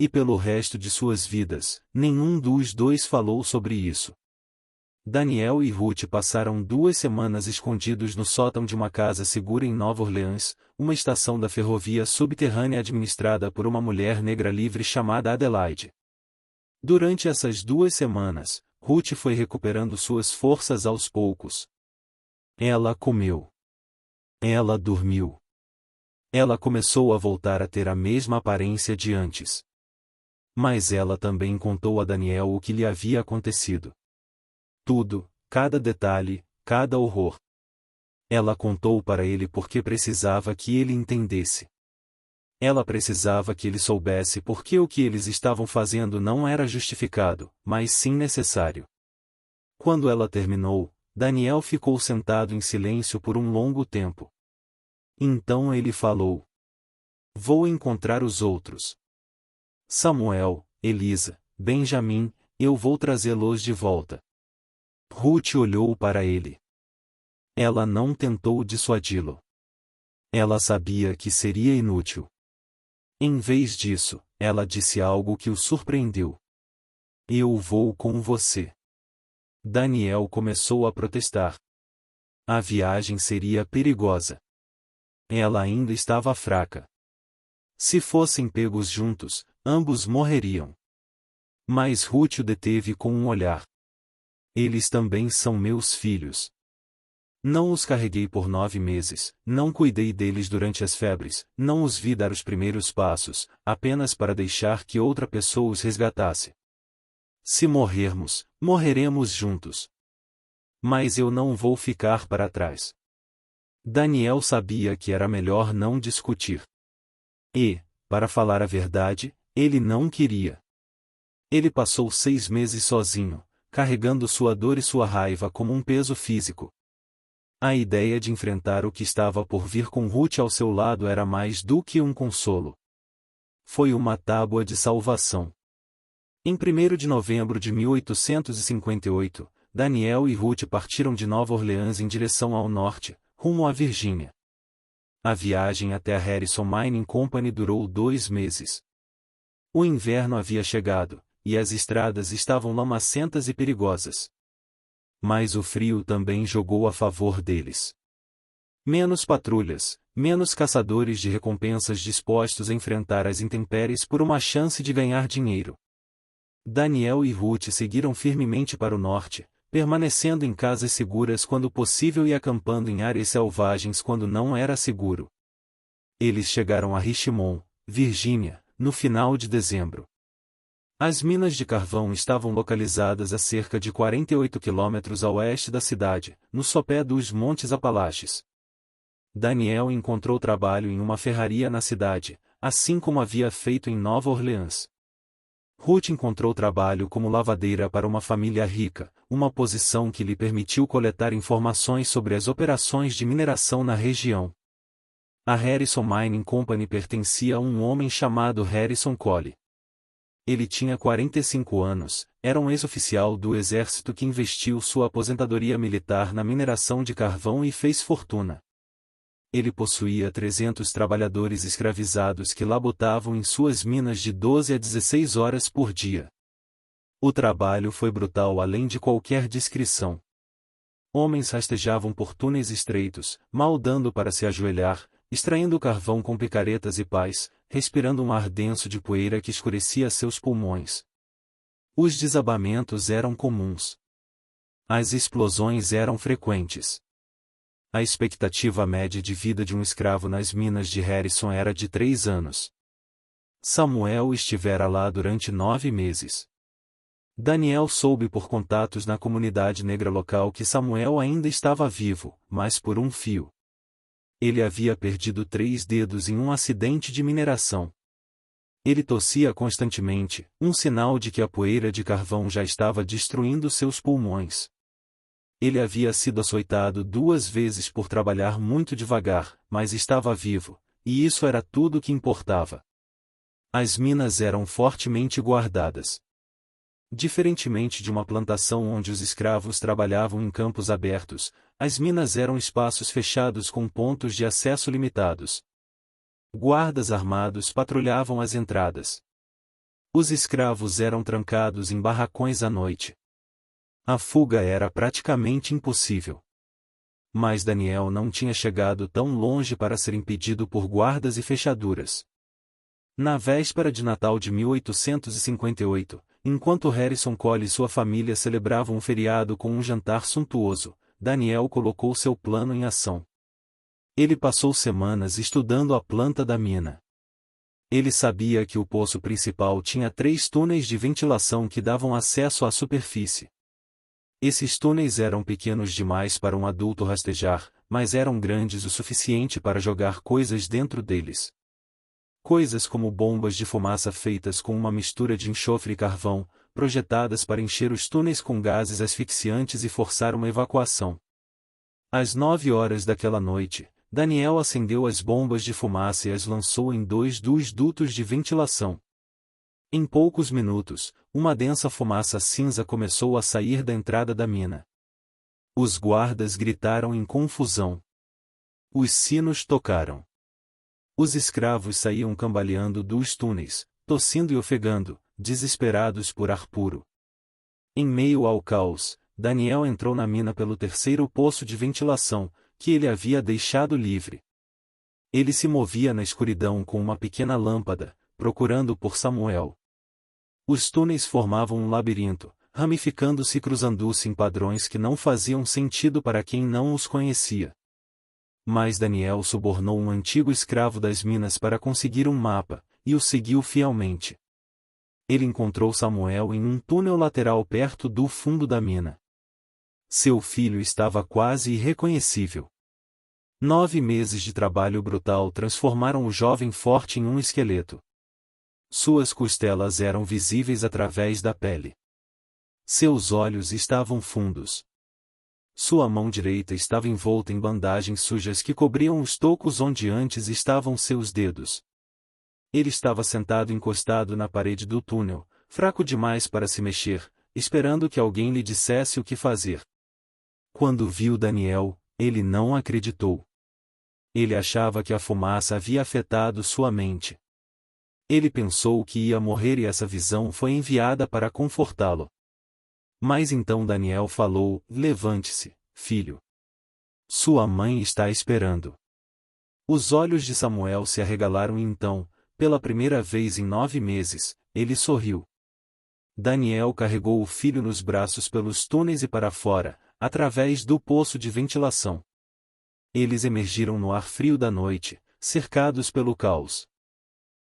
E pelo resto de suas vidas, nenhum dos dois falou sobre isso. Daniel e Ruth passaram 2 semanas escondidos no sótão de uma casa segura em Nova Orleans, uma estação da ferrovia subterrânea administrada por uma mulher negra livre chamada Adelaide. Durante essas 2 semanas, Ruth foi recuperando suas forças aos poucos. Ela comeu. Ela dormiu. Ela começou a voltar a ter a mesma aparência de antes. Mas ela também contou a Daniel o que lhe havia acontecido. Tudo, cada detalhe, cada horror. Ela contou para ele porque precisava que ele entendesse. Ela precisava que ele soubesse porque o que eles estavam fazendo não era justificado, mas sim necessário. Quando ela terminou, Daniel ficou sentado em silêncio por um longo tempo. Então ele falou: "Vou encontrar os outros. Samuel, Elisa, Benjamim, eu vou trazê-los de volta." Ruth olhou para ele. Ela não tentou dissuadi-lo. Ela sabia que seria inútil. Em vez disso, ela disse algo que o surpreendeu. "Eu vou com você." Daniel começou a protestar. A viagem seria perigosa. Ela ainda estava fraca. Se fossem pegos juntos, ambos morreriam. Mas Ruth o deteve com um olhar. "Eles também são meus filhos. Não os carreguei por 9 meses, não cuidei deles durante as febres, não os vi dar os primeiros passos, apenas para deixar que outra pessoa os resgatasse. Se morrermos, morreremos juntos. Mas eu não vou ficar para trás." Daniel sabia que era melhor não discutir. E, para falar a verdade, ele não queria. Ele passou 6 meses sozinho, carregando sua dor e sua raiva como um peso físico. A ideia de enfrentar o que estava por vir com Ruth ao seu lado era mais do que um consolo. Foi uma tábua de salvação. Em 1º de novembro de 1858, Daniel e Ruth partiram de Nova Orleans em direção ao norte, rumo à Virgínia. A viagem até a Harrison Mining Company durou 2 meses. O inverno havia chegado, e as estradas estavam lamacentas e perigosas. Mas o frio também jogou a favor deles. Menos patrulhas, menos caçadores de recompensas dispostos a enfrentar as intempéries por uma chance de ganhar dinheiro. Daniel e Ruth seguiram firmemente para o norte, permanecendo em casas seguras quando possível e acampando em áreas selvagens quando não era seguro. Eles chegaram a Richmond, Virgínia, no final de dezembro. As minas de carvão estavam localizadas a cerca de 48 quilômetros a oeste da cidade, no sopé dos Montes Apalaches. Daniel encontrou trabalho em uma ferraria na cidade, assim como havia feito em Nova Orleans. Ruth encontrou trabalho como lavadeira para uma família rica, uma posição que lhe permitiu coletar informações sobre as operações de mineração na região. A Harrison Mining Company pertencia a um homem chamado Harrison Cole. Ele tinha 45 anos, era um ex-oficial do exército que investiu sua aposentadoria militar na mineração de carvão e fez fortuna. Ele possuía 300 trabalhadores escravizados que labotavam em suas minas de 12 a 16 horas por dia. O trabalho foi brutal além de qualquer descrição. Homens rastejavam por túneis estreitos, mal dando para se ajoelhar, extraindo carvão com picaretas e pás, respirando um ar denso de poeira que escurecia seus pulmões. Os desabamentos eram comuns. As explosões eram frequentes. A expectativa média de vida de um escravo nas minas de Harrison era de 3 anos. Samuel estivera lá durante 9 meses. Daniel soube por contatos na comunidade negra local que Samuel ainda estava vivo, mas por um fio. Ele havia perdido 3 dedos em um acidente de mineração. Ele tossia constantemente, um sinal de que a poeira de carvão já estava destruindo seus pulmões. Ele havia sido açoitado 2 vezes por trabalhar muito devagar, mas estava vivo, e isso era tudo que importava. As minas eram fortemente guardadas. Diferentemente de uma plantação onde os escravos trabalhavam em campos abertos, as minas eram espaços fechados com pontos de acesso limitados. Guardas armados patrulhavam as entradas. Os escravos eram trancados em barracões à noite. A fuga era praticamente impossível. Mas Daniel não tinha chegado tão longe para ser impedido por guardas e fechaduras. Na véspera de Natal de 1858, enquanto Harrison Cole e sua família celebravam um feriado com um jantar suntuoso, Daniel colocou seu plano em ação. Ele passou semanas estudando a planta da mina. Ele sabia que o poço principal tinha 3 túneis de ventilação que davam acesso à superfície. Esses túneis eram pequenos demais para um adulto rastejar, mas eram grandes o suficiente para jogar coisas dentro deles. Coisas como bombas de fumaça feitas com uma mistura de enxofre e carvão, projetadas para encher os túneis com gases asfixiantes e forçar uma evacuação. Às 9 horas daquela noite, Daniel acendeu as bombas de fumaça e as lançou em 2 dos dutos de ventilação. Em poucos minutos, uma densa fumaça cinza começou a sair da entrada da mina. Os guardas gritaram em confusão. Os sinos tocaram. Os escravos saíam cambaleando dos túneis, tossindo e ofegando, desesperados por ar puro. Em meio ao caos, Daniel entrou na mina pelo 3º poço de ventilação, que ele havia deixado livre. Ele se movia na escuridão com uma pequena lâmpada, procurando por Samuel. Os túneis formavam um labirinto, ramificando-se e cruzando-se em padrões que não faziam sentido para quem não os conhecia. Mas Daniel subornou um antigo escravo das minas para conseguir um mapa, e o seguiu fielmente. Ele encontrou Samuel em um túnel lateral perto do fundo da mina. Seu filho estava quase irreconhecível. 9 meses de trabalho brutal transformaram o jovem forte em um esqueleto. Suas costelas eram visíveis através da pele. Seus olhos estavam fundos. Sua mão direita estava envolta em bandagens sujas que cobriam os tocos onde antes estavam seus dedos. Ele estava sentado encostado na parede do túnel, fraco demais para se mexer, esperando que alguém lhe dissesse o que fazer. Quando viu Daniel, ele não acreditou. Ele achava que a fumaça havia afetado sua mente. Ele pensou que ia morrer e essa visão foi enviada para confortá-lo. Mas então Daniel falou: "Levante-se, filho. Sua mãe está esperando." Os olhos de Samuel se arregalaram e então, pela primeira vez em 9 meses, ele sorriu. Daniel carregou o filho nos braços pelos túneis e para fora, através do poço de ventilação. Eles emergiram no ar frio da noite, cercados pelo caos.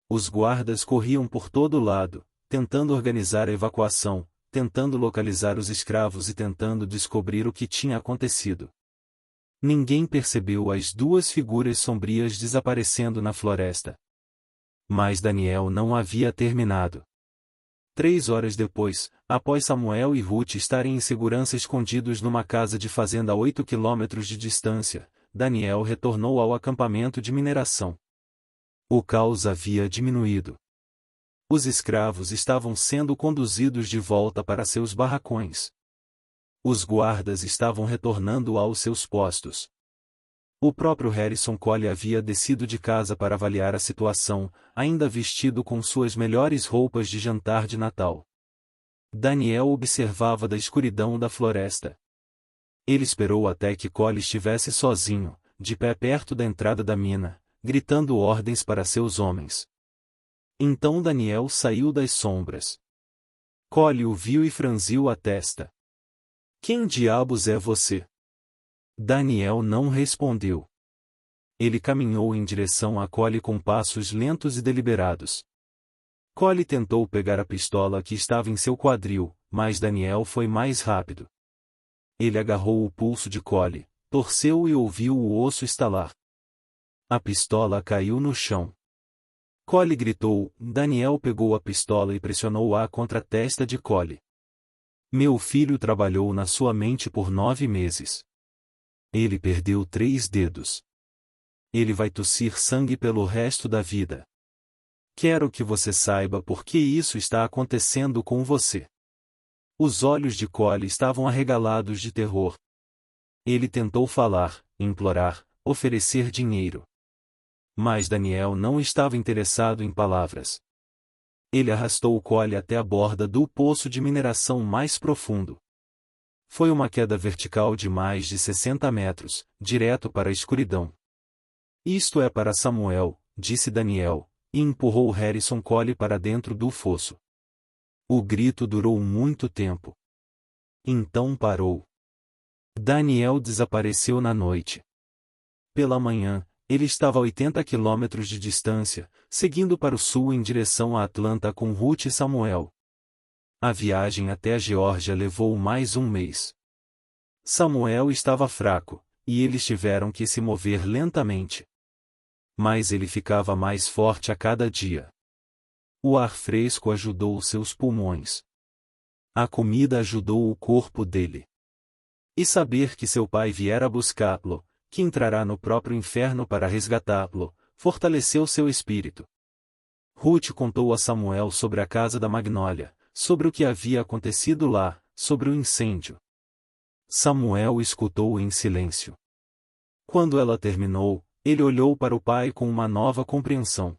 Os guardas corriam por todo lado, tentando organizar a evacuação, tentando localizar os escravos e tentando descobrir o que tinha acontecido. Ninguém percebeu as 2 figuras sombrias desaparecendo na floresta. Mas Daniel não havia terminado. 3 horas depois, após Samuel e Ruth estarem em segurança escondidos numa casa de fazenda a 8 quilômetros de distância, Daniel retornou ao acampamento de mineração. O caos havia diminuído. Os escravos estavam sendo conduzidos de volta para seus barracões. Os guardas estavam retornando aos seus postos. O próprio Harrison Cole havia descido de casa para avaliar a situação, ainda vestido com suas melhores roupas de jantar de Natal. Daniel observava da escuridão da floresta. Ele esperou até que Cole estivesse sozinho, de pé perto da entrada da mina, gritando ordens para seus homens. Então Daniel saiu das sombras. Cole o viu e franziu a testa. "Quem diabos é você?" Daniel não respondeu. Ele caminhou em direção a Cole com passos lentos e deliberados. Cole tentou pegar a pistola que estava em seu quadril, mas Daniel foi mais rápido. Ele agarrou o pulso de Cole, torceu e ouviu o osso estalar. A pistola caiu no chão. Cole gritou. Daniel pegou a pistola e pressionou-a contra a testa de Cole. Meu filho trabalhou na sua mente por 9 meses. Ele perdeu 3 dedos. Ele vai tossir sangue pelo resto da vida. Quero que você saiba por que isso está acontecendo com você. Os olhos de Cole estavam arregalados de terror. Ele tentou falar, implorar, oferecer dinheiro. Mas Daniel não estava interessado em palavras. Ele arrastou Cole até a borda do poço de mineração mais profundo. Foi uma queda vertical de mais de 60 metros, direto para a escuridão. Isto é para Samuel, disse Daniel, e empurrou Harrison Cole para dentro do fosso. O grito durou muito tempo. Então parou. Daniel desapareceu na noite. Pela manhã, ele estava a 80 quilômetros de distância, seguindo para o sul em direção a Atlanta com Ruth e Samuel. A viagem até a Geórgia levou mais um mês. Samuel estava fraco, e eles tiveram que se mover lentamente. Mas ele ficava mais forte a cada dia. O ar fresco ajudou seus pulmões. A comida ajudou o corpo dele. E saber que seu pai viera buscá-lo, que entrará no próprio inferno para resgatá-lo, fortaleceu seu espírito. Ruth contou a Samuel sobre a casa da Magnólia, sobre o que havia acontecido lá, sobre o incêndio. Samuel escutou em silêncio. Quando ela terminou, ele olhou para o pai com uma nova compreensão.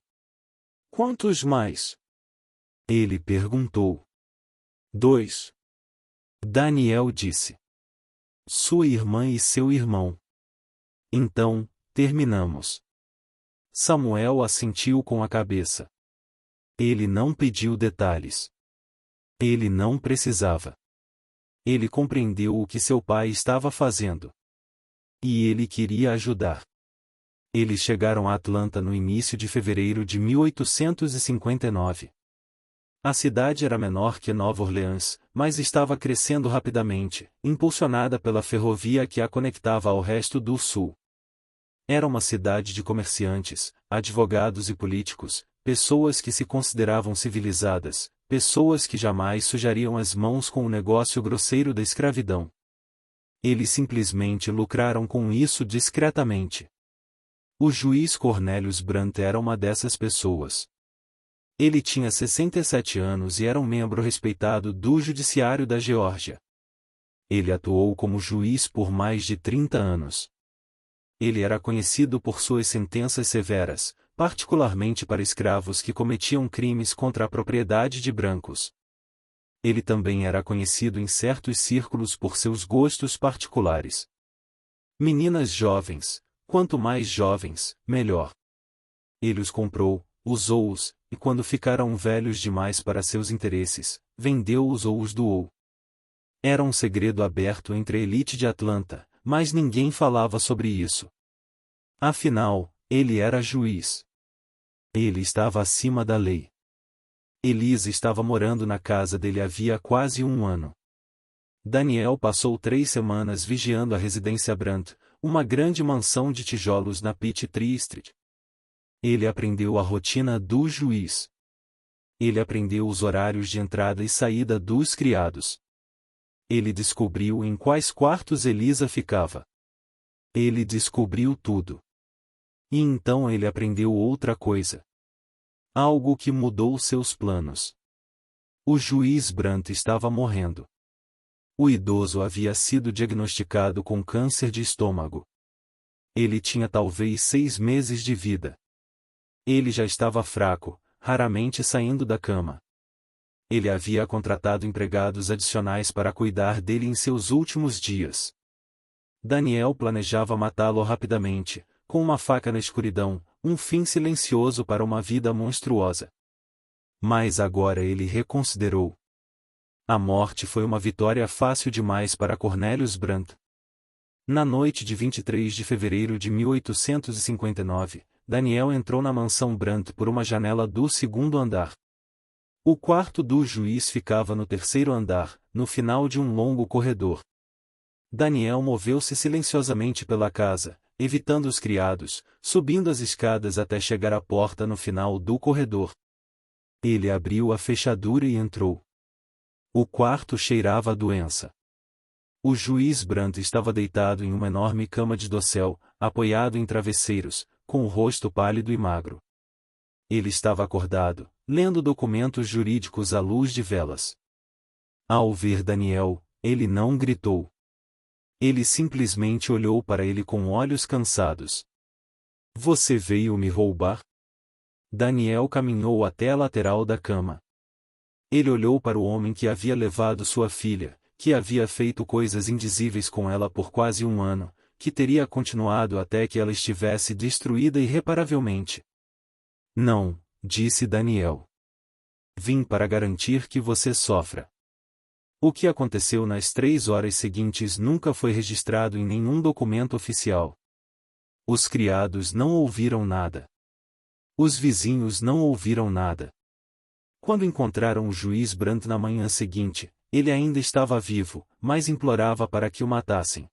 Quantos mais? Ele perguntou. 2. Daniel disse. Sua irmã e seu irmão. Então, terminamos. Samuel assentiu com a cabeça. Ele não pediu detalhes. Ele não precisava. Ele compreendeu o que seu pai estava fazendo. E ele queria ajudar. Eles chegaram a Atlanta no início de fevereiro de 1859. A cidade era menor que Nova Orleans, mas estava crescendo rapidamente, impulsionada pela ferrovia que a conectava ao resto do sul. Era uma cidade de comerciantes, advogados e políticos, pessoas que se consideravam civilizadas, pessoas que jamais sujariam as mãos com o negócio grosseiro da escravidão. Eles simplesmente lucraram com isso discretamente. O juiz Cornelius Brandt era uma dessas pessoas. Ele tinha 67 anos e era um membro respeitado do Judiciário da Geórgia. Ele atuou como juiz por mais de 30 anos. Ele era conhecido por suas sentenças severas, particularmente para escravos que cometiam crimes contra a propriedade de brancos. Ele também era conhecido em certos círculos por seus gostos particulares. Meninas jovens, quanto mais jovens, melhor. Ele os comprou, usou-os, e quando ficaram velhos demais para seus interesses, vendeu-os ou os doou. Era um segredo aberto entre a elite de Atlanta, mas ninguém falava sobre isso. Afinal, ele era juiz. Ele estava acima da lei. Elisa estava morando na casa dele havia quase um ano. Daniel passou 3 semanas vigiando a residência Brandt, uma grande mansão de tijolos na Peachtree Street. Ele aprendeu a rotina do juiz. Ele aprendeu os horários de entrada e saída dos criados. Ele descobriu em quais quartos Elisa ficava. Ele descobriu tudo. E então ele aprendeu outra coisa. Algo que mudou seus planos. O juiz Brandt estava morrendo. O idoso havia sido diagnosticado com câncer de estômago. Ele tinha talvez 6 meses de vida. Ele já estava fraco, raramente saindo da cama. Ele havia contratado empregados adicionais para cuidar dele em seus últimos dias. Daniel planejava matá-lo rapidamente, com uma faca na escuridão, um fim silencioso para uma vida monstruosa. Mas agora ele reconsiderou. A morte foi uma vitória fácil demais para Cornelius Brandt. Na noite de 23 de fevereiro de 1859, Daniel entrou na mansão Brandt por uma janela do segundo andar. O quarto do juiz ficava no terceiro andar, no final de um longo corredor. Daniel moveu-se silenciosamente pela casa, evitando os criados, subindo as escadas até chegar à porta no final do corredor. Ele abriu a fechadura e entrou. O quarto cheirava a doença. O juiz Brandt estava deitado em uma enorme cama de dossel, apoiado em travesseiros, com o rosto pálido e magro. Ele estava acordado, lendo documentos jurídicos à luz de velas. Ao ver Daniel, ele não gritou. Ele simplesmente olhou para ele com olhos cansados. Você veio me roubar? Daniel caminhou até a lateral da cama. Ele olhou para o homem que havia levado sua filha, que havia feito coisas indizíveis com ela por quase um ano, que teria continuado até que ela estivesse destruída irreparavelmente. Não, disse Daniel. Vim para garantir que você sofra. O que aconteceu nas 3 horas seguintes nunca foi registrado em nenhum documento oficial. Os criados não ouviram nada. Os vizinhos não ouviram nada. Quando encontraram o juiz Brandt na manhã seguinte, ele ainda estava vivo, mas implorava para que o matassem.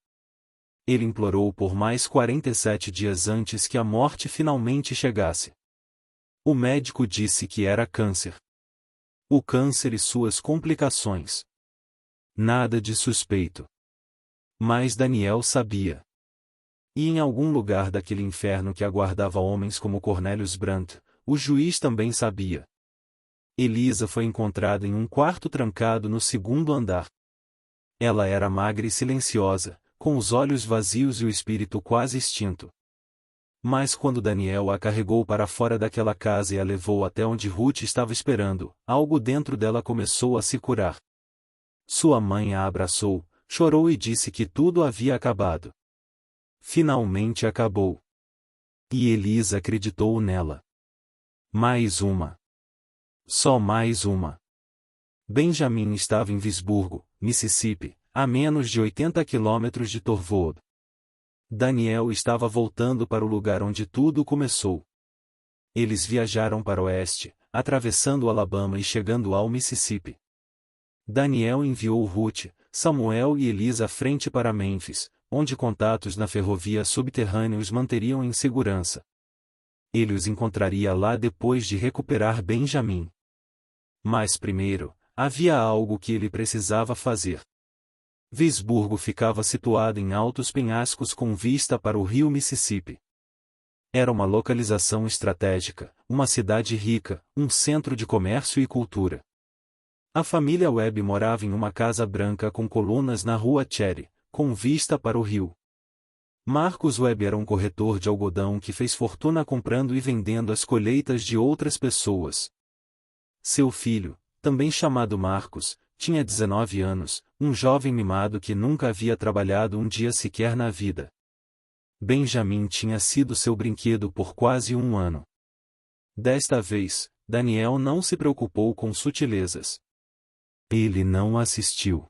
Ele implorou por mais 47 dias antes que a morte finalmente chegasse. O médico disse que era câncer. O câncer e suas complicações. Nada de suspeito. Mas Daniel sabia. E em algum lugar daquele inferno que aguardava homens como Cornelius Brandt, o juiz também sabia. Elisa foi encontrada em um quarto trancado no segundo andar. Ela era magra e silenciosa, com os olhos vazios e o espírito quase extinto. Mas quando Daniel a carregou para fora daquela casa e a levou até onde Ruth estava esperando, algo dentro dela começou a se curar. Sua mãe a abraçou, chorou e disse que tudo havia acabado. Finalmente acabou. E Elisa acreditou nela. Mais uma. Só mais uma. Benjamin estava em Vicksburg, Mississippi, a menos de 80 quilômetros de Torwood. Daniel estava voltando para o lugar onde tudo começou. Eles viajaram para o oeste, atravessando o Alabama e chegando ao Mississippi. Daniel enviou Ruth, Samuel e Elisa à frente para Memphis, onde contatos na ferrovia subterrânea os manteriam em segurança. Ele os encontraria lá depois de recuperar Benjamin. Mas primeiro, havia algo que ele precisava fazer. Vicksburg ficava situado em altos penhascos com vista para o rio Mississippi. Era uma localização estratégica, uma cidade rica, um centro de comércio e cultura. A família Webb morava em uma casa branca com colunas na rua Cherry, com vista para o rio. Marcus Webb era um corretor de algodão que fez fortuna comprando e vendendo as colheitas de outras pessoas. Seu filho, também chamado Marcus, tinha 19 anos, um jovem mimado que nunca havia trabalhado um dia sequer na vida. Benjamin tinha sido seu brinquedo por quase um ano. Desta vez, Daniel não se preocupou com sutilezas. Ele não assistiu.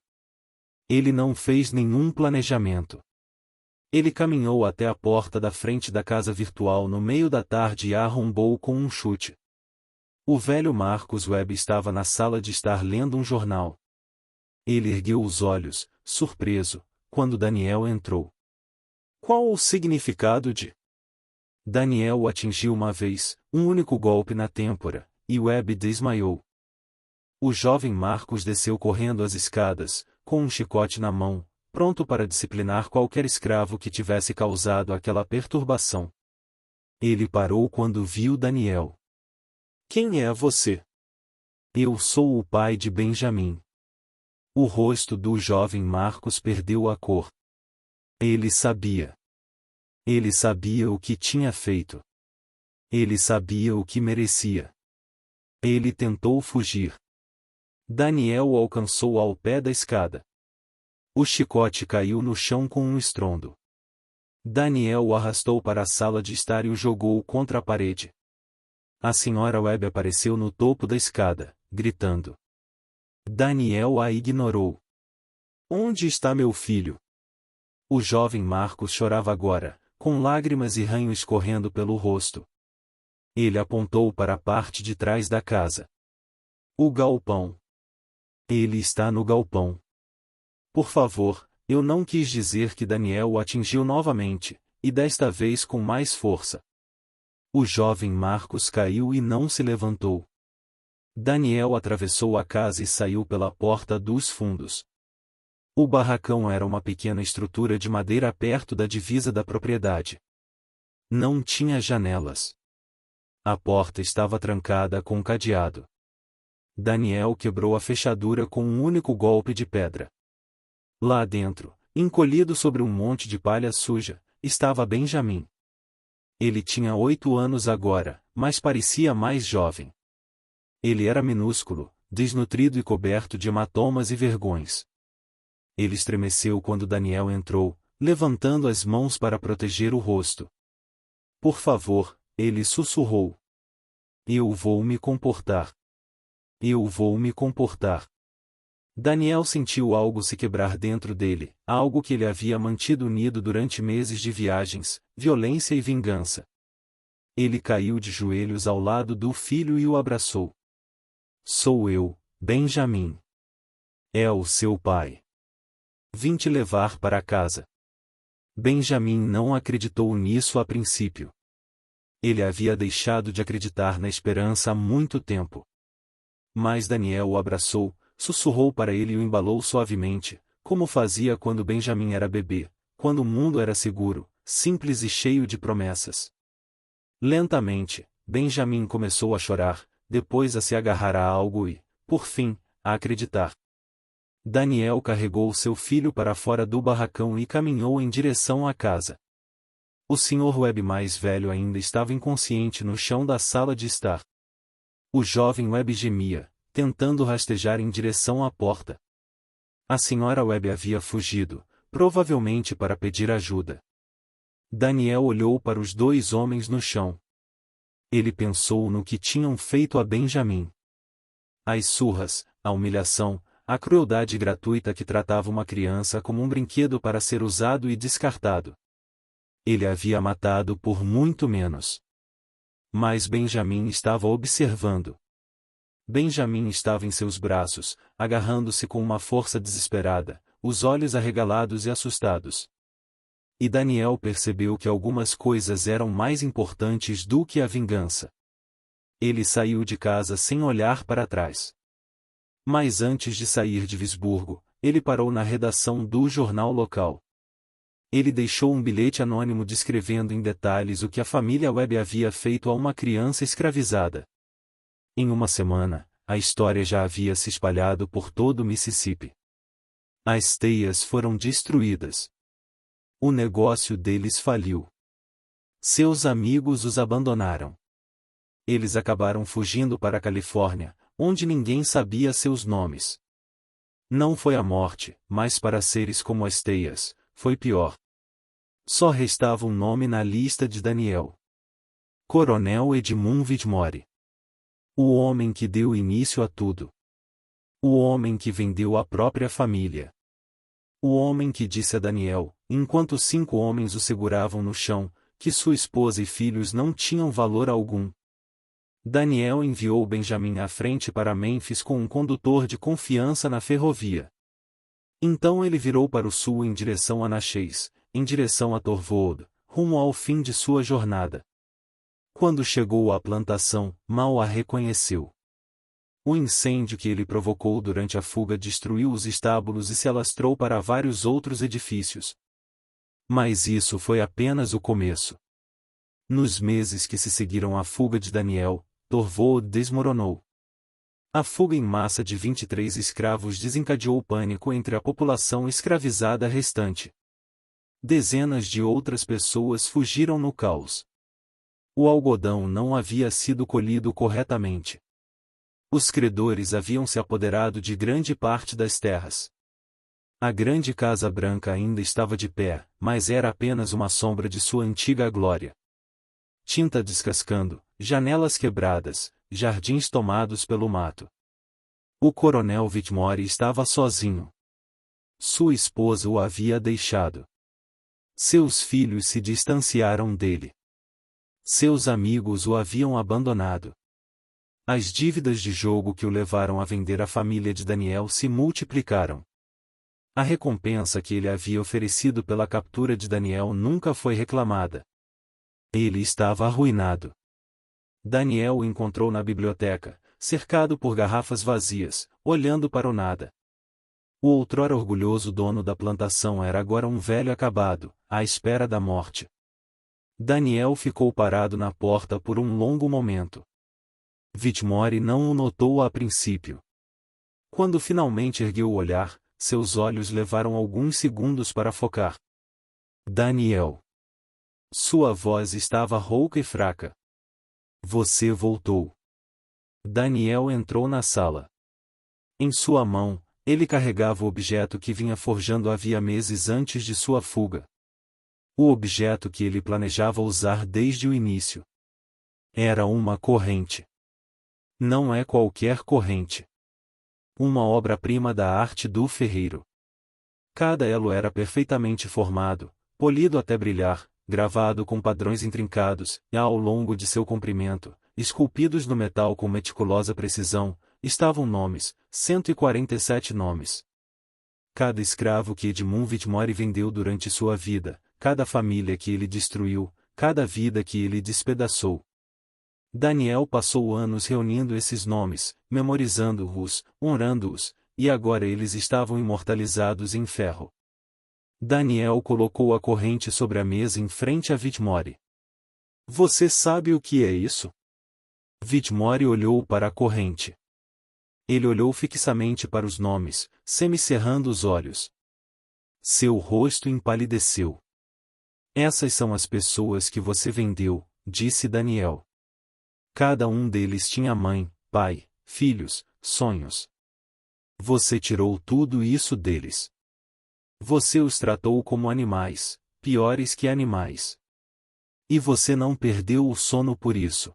Ele não fez nenhum planejamento. Ele caminhou até a porta da frente da casa virtual no meio da tarde e a arrombou com um chute. O velho Marcus Webb estava na sala de estar lendo um jornal. Ele ergueu os olhos, surpreso, quando Daniel entrou. Qual o significado de? Daniel o atingiu uma vez, um único golpe na têmpora, e Webb desmaiou. O jovem Marcus desceu correndo as escadas, com um chicote na mão, pronto para disciplinar qualquer escravo que tivesse causado aquela perturbação. Ele parou quando viu Daniel. Quem é você? Eu sou o pai de Benjamin. O rosto do jovem Marcus perdeu a cor. Ele sabia. Ele sabia o que tinha feito. Ele sabia o que merecia. Ele tentou fugir. Daniel o alcançou ao pé da escada. O chicote caiu no chão com um estrondo. Daniel o arrastou para a sala de estar e o jogou contra a parede. A senhora Webb apareceu no topo da escada, gritando. Daniel a ignorou. Onde está meu filho? O jovem Marcus chorava agora, com lágrimas e ranho escorrendo pelo rosto. Ele apontou para a parte de trás da casa. O galpão. Ele está no galpão. Por favor, eu não quis dizer que Daniel o atingiu novamente, e desta vez com mais força. O jovem Marcos caiu e não se levantou. Daniel atravessou a casa e saiu pela porta dos fundos. O barracão era uma pequena estrutura de madeira perto da divisa da propriedade. Não tinha janelas. A porta estava trancada com um cadeado. Daniel quebrou a fechadura com um único golpe de pedra. Lá dentro, encolhido sobre um monte de palha suja, estava Benjamim. Ele tinha 8 anos agora, mas parecia mais jovem. Ele era minúsculo, desnutrido e coberto de hematomas e vergões. Ele estremeceu quando Daniel entrou, levantando as mãos para proteger o rosto. Por favor, ele sussurrou. Eu vou me comportar. Eu vou me comportar. Daniel sentiu algo se quebrar dentro dele, algo que ele havia mantido unido durante meses de viagens, violência e vingança. Ele caiu de joelhos ao lado do filho e o abraçou. Sou eu, Benjamim. É o seu pai. Vim te levar para casa. Benjamim não acreditou nisso a princípio. Ele havia deixado de acreditar na esperança há muito tempo. Mas Daniel o abraçou, sussurrou para ele e o embalou suavemente, como fazia quando Benjamim era bebê, quando o mundo era seguro, simples e cheio de promessas. Lentamente, Benjamim começou a chorar, depois a se agarrar a algo e, por fim, a acreditar. Daniel carregou seu filho para fora do barracão e caminhou em direção à casa. O Sr. Webb mais velho ainda estava inconsciente no chão da sala de estar. O jovem Webb gemia, tentando rastejar em direção à porta. A Sra. Webb havia fugido, provavelmente para pedir ajuda. Daniel olhou para os 2 homens no chão. Ele pensou no que tinham feito a Benjamim. As surras, a humilhação, a crueldade gratuita que tratava uma criança como um brinquedo para ser usado e descartado. Ele havia matado por muito menos. Mas Benjamim estava observando. Benjamim estava em seus braços, agarrando-se com uma força desesperada, os olhos arregalados e assustados. E Daniel percebeu que algumas coisas eram mais importantes do que a vingança. Ele saiu de casa sem olhar para trás. Mas antes de sair de Visburgo, ele parou na redação do jornal local. Ele deixou um bilhete anônimo descrevendo em detalhes o que a família Webb havia feito a uma criança escravizada. Em uma semana, a história já havia se espalhado por todo o Mississippi. As teias foram destruídas. O negócio deles faliu. Seus amigos os abandonaram. Eles acabaram fugindo para a Califórnia, onde ninguém sabia seus nomes. Não foi a morte, mas para seres como as teias, foi pior. Só restava um nome na lista de Daniel. Coronel Edmund Whitmore. O homem que deu início a tudo. O homem que vendeu a própria família. O homem que disse a Daniel, enquanto 5 homens o seguravam no chão, que sua esposa e filhos não tinham valor algum. Daniel enviou Benjamim à frente para Memphis com um condutor de confiança na ferrovia. Então ele virou para o sul em direção a Natchez, em direção a Thorwald, rumo ao fim de sua jornada. Quando chegou à plantação, mal a reconheceu. O incêndio que ele provocou durante a fuga destruiu os estábulos e se alastrou para vários outros edifícios. Mas isso foi apenas o começo. Nos meses que se seguiram à fuga de Daniel, Thorwald desmoronou. A fuga em massa de 23 escravos desencadeou pânico entre a população escravizada restante. Dezenas de outras pessoas fugiram no caos. O algodão não havia sido colhido corretamente. Os credores haviam se apoderado de grande parte das terras. A grande Casa Branca ainda estava de pé, mas era apenas uma sombra de sua antiga glória. Tinta descascando, janelas quebradas, jardins tomados pelo mato. O coronel Whitmore estava sozinho. Sua esposa o havia deixado. Seus filhos se distanciaram dele. Seus amigos o haviam abandonado. As dívidas de jogo que o levaram a vender a família de Daniel se multiplicaram. A recompensa que ele havia oferecido pela captura de Daniel nunca foi reclamada. Ele estava arruinado. Daniel o encontrou na biblioteca, cercado por garrafas vazias, olhando para o nada. O outrora orgulhoso dono da plantação era agora um velho acabado, à espera da morte. Daniel ficou parado na porta por um longo momento. Whitmore não o notou a princípio. Quando finalmente ergueu o olhar, seus olhos levaram alguns segundos para focar. Daniel. Sua voz estava rouca e fraca. Você voltou. Daniel entrou na sala. Em sua mão, ele carregava o objeto que vinha forjando havia meses antes de sua fuga. O objeto que ele planejava usar desde o início. Era uma corrente. Não é qualquer corrente. Uma obra-prima da arte do ferreiro. Cada elo era perfeitamente formado, polido até brilhar, gravado com padrões intrincados, e ao longo de seu comprimento, esculpidos no metal com meticulosa precisão, estavam nomes, 147 nomes. Cada escravo que Edmund Whitmore vendeu durante sua vida, cada família que ele destruiu, cada vida que ele despedaçou. Daniel passou anos reunindo esses nomes, memorizando-os, honrando-os, e agora eles estavam imortalizados em ferro. Daniel colocou a corrente sobre a mesa em frente a Whitmore. Você sabe o que é isso? Whitmore olhou para a corrente. Ele olhou fixamente para os nomes, semicerrando os olhos. Seu rosto empalideceu. Essas são as pessoas que você vendeu, disse Daniel. Cada um deles tinha mãe, pai, filhos, sonhos. Você tirou tudo isso deles. Você os tratou como animais, piores que animais. E você não perdeu o sono por isso.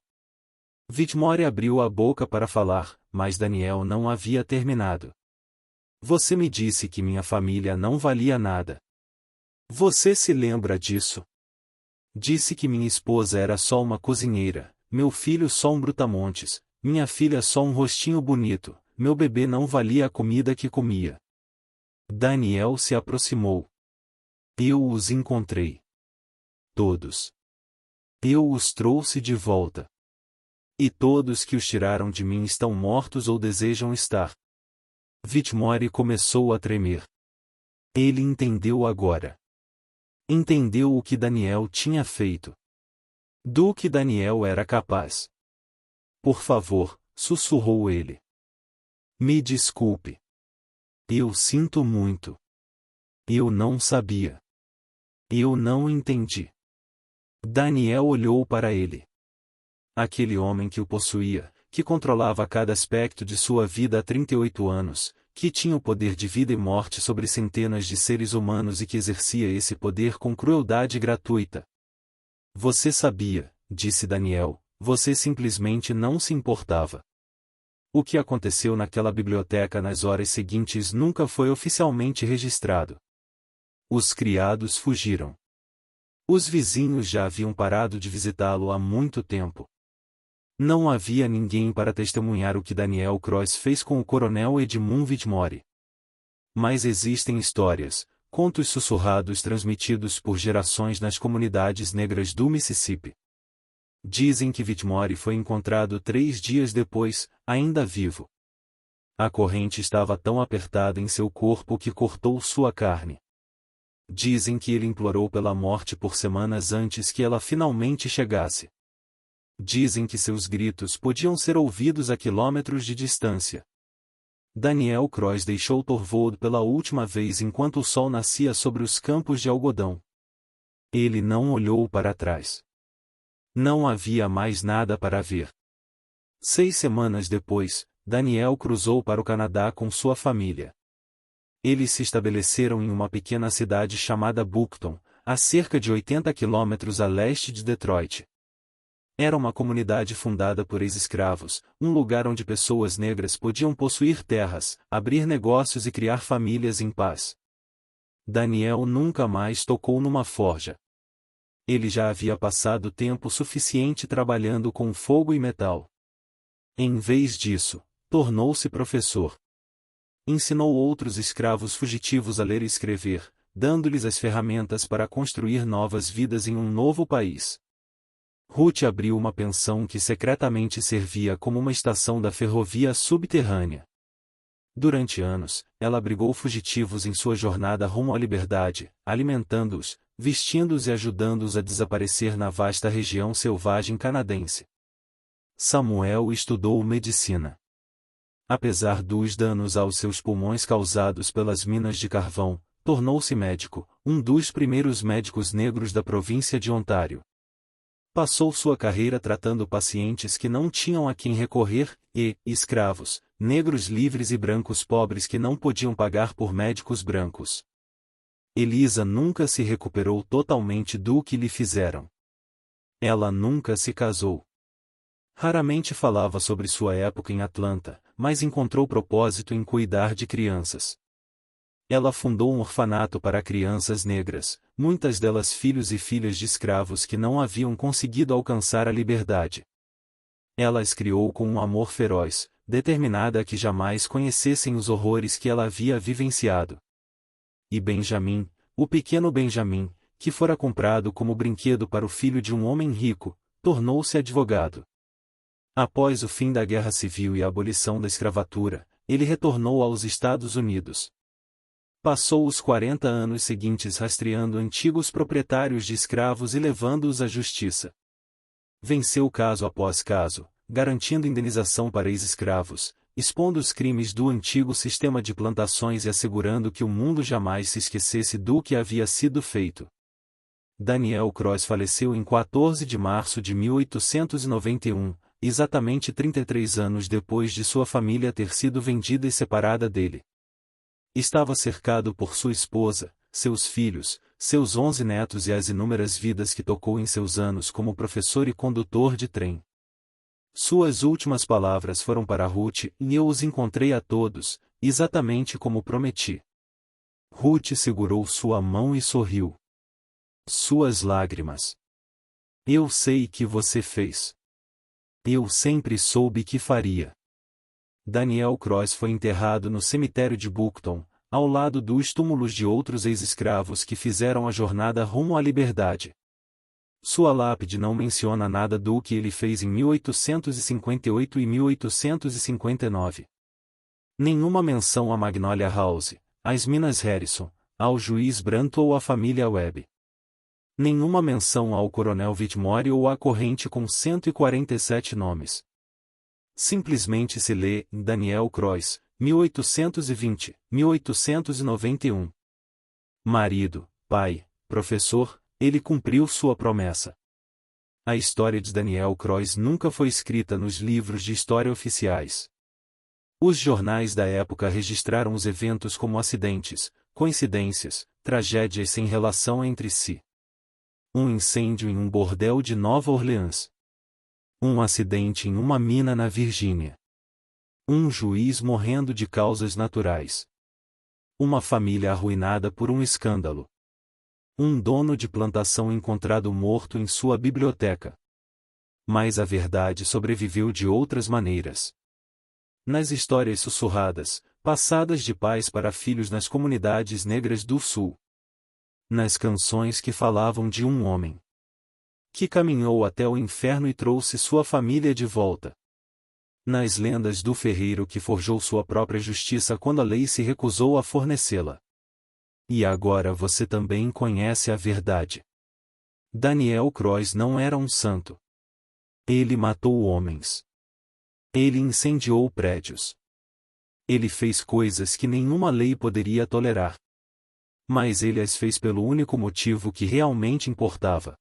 Whitmore abriu a boca para falar, mas Daniel não havia terminado. Você me disse que minha família não valia nada. Você se lembra disso? Disse que minha esposa era só uma cozinheira, meu filho só um brutamontes, minha filha só um rostinho bonito, meu bebê não valia a comida que comia. Daniel se aproximou. Eu os encontrei. Todos. Eu os trouxe de volta. E todos que os tiraram de mim estão mortos ou desejam estar. Whitmore começou a tremer. Ele entendeu agora. Entendeu o que Daniel tinha feito. Do que Daniel era capaz. Por favor, sussurrou ele. Me desculpe. Eu sinto muito. Eu não sabia. Eu não entendi. Daniel olhou para ele. Aquele homem que o possuía, que controlava cada aspecto de sua vida há 38 anos, que tinha o poder de vida e morte sobre centenas de seres humanos e que exercia esse poder com crueldade gratuita. Você sabia, disse Daniel, você simplesmente não se importava. O que aconteceu naquela biblioteca nas horas seguintes nunca foi oficialmente registrado. Os criados fugiram. Os vizinhos já haviam parado de visitá-lo há muito tempo. Não havia ninguém para testemunhar o que Daniel Cross fez com o coronel Edmund Whitmore. Mas existem histórias, contos sussurrados transmitidos por gerações nas comunidades negras do Mississippi. Dizem que Whitmore foi encontrado 3 dias depois, ainda vivo. A corrente estava tão apertada em seu corpo que cortou sua carne. Dizem que ele implorou pela morte por semanas antes que ela finalmente chegasse. Dizem que seus gritos podiam ser ouvidos a quilômetros de distância. Daniel Cross deixou Torvold pela última vez enquanto o sol nascia sobre os campos de algodão. Ele não olhou para trás. Não havia mais nada para ver. 6 semanas depois, Daniel cruzou para o Canadá com sua família. Eles se estabeleceram em uma pequena cidade chamada Buckton, a cerca de 80 quilômetros a leste de Detroit. Era uma comunidade fundada por ex-escravos, um lugar onde pessoas negras podiam possuir terras, abrir negócios e criar famílias em paz. Daniel nunca mais tocou numa forja. Ele já havia passado tempo suficiente trabalhando com fogo e metal. Em vez disso, tornou-se professor. Ensinou outros escravos fugitivos a ler e escrever, dando-lhes as ferramentas para construir novas vidas em um novo país. Ruth abriu uma pensão que secretamente servia como uma estação da ferrovia subterrânea. Durante anos, ela abrigou fugitivos em sua jornada rumo à liberdade, alimentando-os, vestindo-os e ajudando-os a desaparecer na vasta região selvagem canadense. Samuel estudou medicina. Apesar dos danos aos seus pulmões causados pelas minas de carvão, tornou-se médico, um dos primeiros médicos negros da província de Ontário. Passou sua carreira tratando pacientes que não tinham a quem recorrer, escravos, negros livres e brancos pobres que não podiam pagar por médicos brancos. Elisa nunca se recuperou totalmente do que lhe fizeram. Ela nunca se casou. Raramente falava sobre sua época em Atlanta, mas encontrou propósito em cuidar de crianças. Ela fundou um orfanato para crianças negras, muitas delas filhos e filhas de escravos que não haviam conseguido alcançar a liberdade. Ela as criou com um amor feroz, determinada a que jamais conhecessem os horrores que ela havia vivenciado. E Benjamim, o pequeno Benjamim, que fora comprado como brinquedo para o filho de um homem rico, tornou-se advogado. Após o fim da Guerra Civil e a abolição da escravatura, ele retornou aos Estados Unidos. Passou os 40 anos seguintes rastreando antigos proprietários de escravos e levando-os à justiça. Venceu caso após caso, garantindo indenização para ex-escravos, expondo os crimes do antigo sistema de plantações e assegurando que o mundo jamais se esquecesse do que havia sido feito. Daniel Cross faleceu em 14 de março de 1891, exatamente 33 anos depois de sua família ter sido vendida e separada dele. Estava cercado por sua esposa, seus filhos, seus 11 netos e as inúmeras vidas que tocou em seus anos como professor e condutor de trem. Suas últimas palavras foram para Ruth, e eu os encontrei a todos, exatamente como prometi. Ruth segurou sua mão e sorriu. Suas lágrimas. Eu sei que você fez. Eu sempre soube que faria. Daniel Cross foi enterrado no cemitério de Buckton, ao lado dos túmulos de outros ex-escravos que fizeram a jornada rumo à liberdade. Sua lápide não menciona nada do que ele fez em 1858 e 1859. Nenhuma menção a Magnolia House, às Minas Harrison, ao juiz Brandt ou à família Webb. Nenhuma menção ao coronel Whitmore ou à corrente com 147 nomes. Simplesmente se lê, Daniel Cross, 1820, 1891. Marido, pai, professor, ele cumpriu sua promessa. A história de Daniel Cross nunca foi escrita nos livros de história oficiais. Os jornais da época registraram os eventos como acidentes, coincidências, tragédias sem relação entre si. Um incêndio em um bordel de Nova Orleans. Um acidente em uma mina na Virgínia. Um juiz morrendo de causas naturais. Uma família arruinada por um escândalo. Um dono de plantação encontrado morto em sua biblioteca. Mas a verdade sobreviveu de outras maneiras. Nas histórias sussurradas, passadas de pais para filhos nas comunidades negras do Sul. Nas canções que falavam de um homem que caminhou até o inferno e trouxe sua família de volta. Nas lendas do ferreiro que forjou sua própria justiça quando a lei se recusou a fornecê-la. E agora você também conhece a verdade. Daniel Cross não era um santo. Ele matou homens. Ele incendiou prédios. Ele fez coisas que nenhuma lei poderia tolerar. Mas ele as fez pelo único motivo que realmente importava.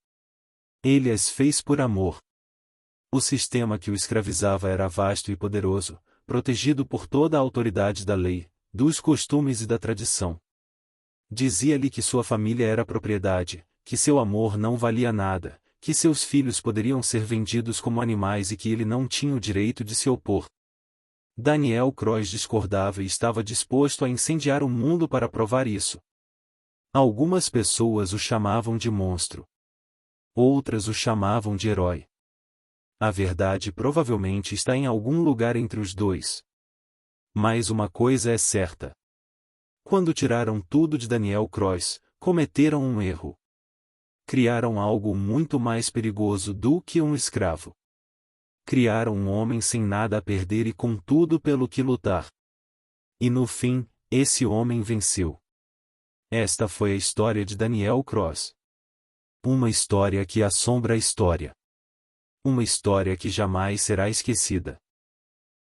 Ele as fez por amor. O sistema que o escravizava era vasto e poderoso, protegido por toda a autoridade da lei, dos costumes e da tradição. Dizia-lhe que sua família era propriedade, que seu amor não valia nada, que seus filhos poderiam ser vendidos como animais e que ele não tinha o direito de se opor. Daniel Cross discordava e estava disposto a incendiar o mundo para provar isso. Algumas pessoas o chamavam de monstro. Outras o chamavam de herói. A verdade provavelmente está em algum lugar entre os dois. Mas uma coisa é certa. Quando tiraram tudo de Daniel Cross, cometeram um erro. Criaram algo muito mais perigoso do que um escravo. Criaram um homem sem nada a perder e com tudo pelo que lutar. E no fim, esse homem venceu. Esta foi a história de Daniel Cross. Uma história que assombra a história. Uma história que jamais será esquecida.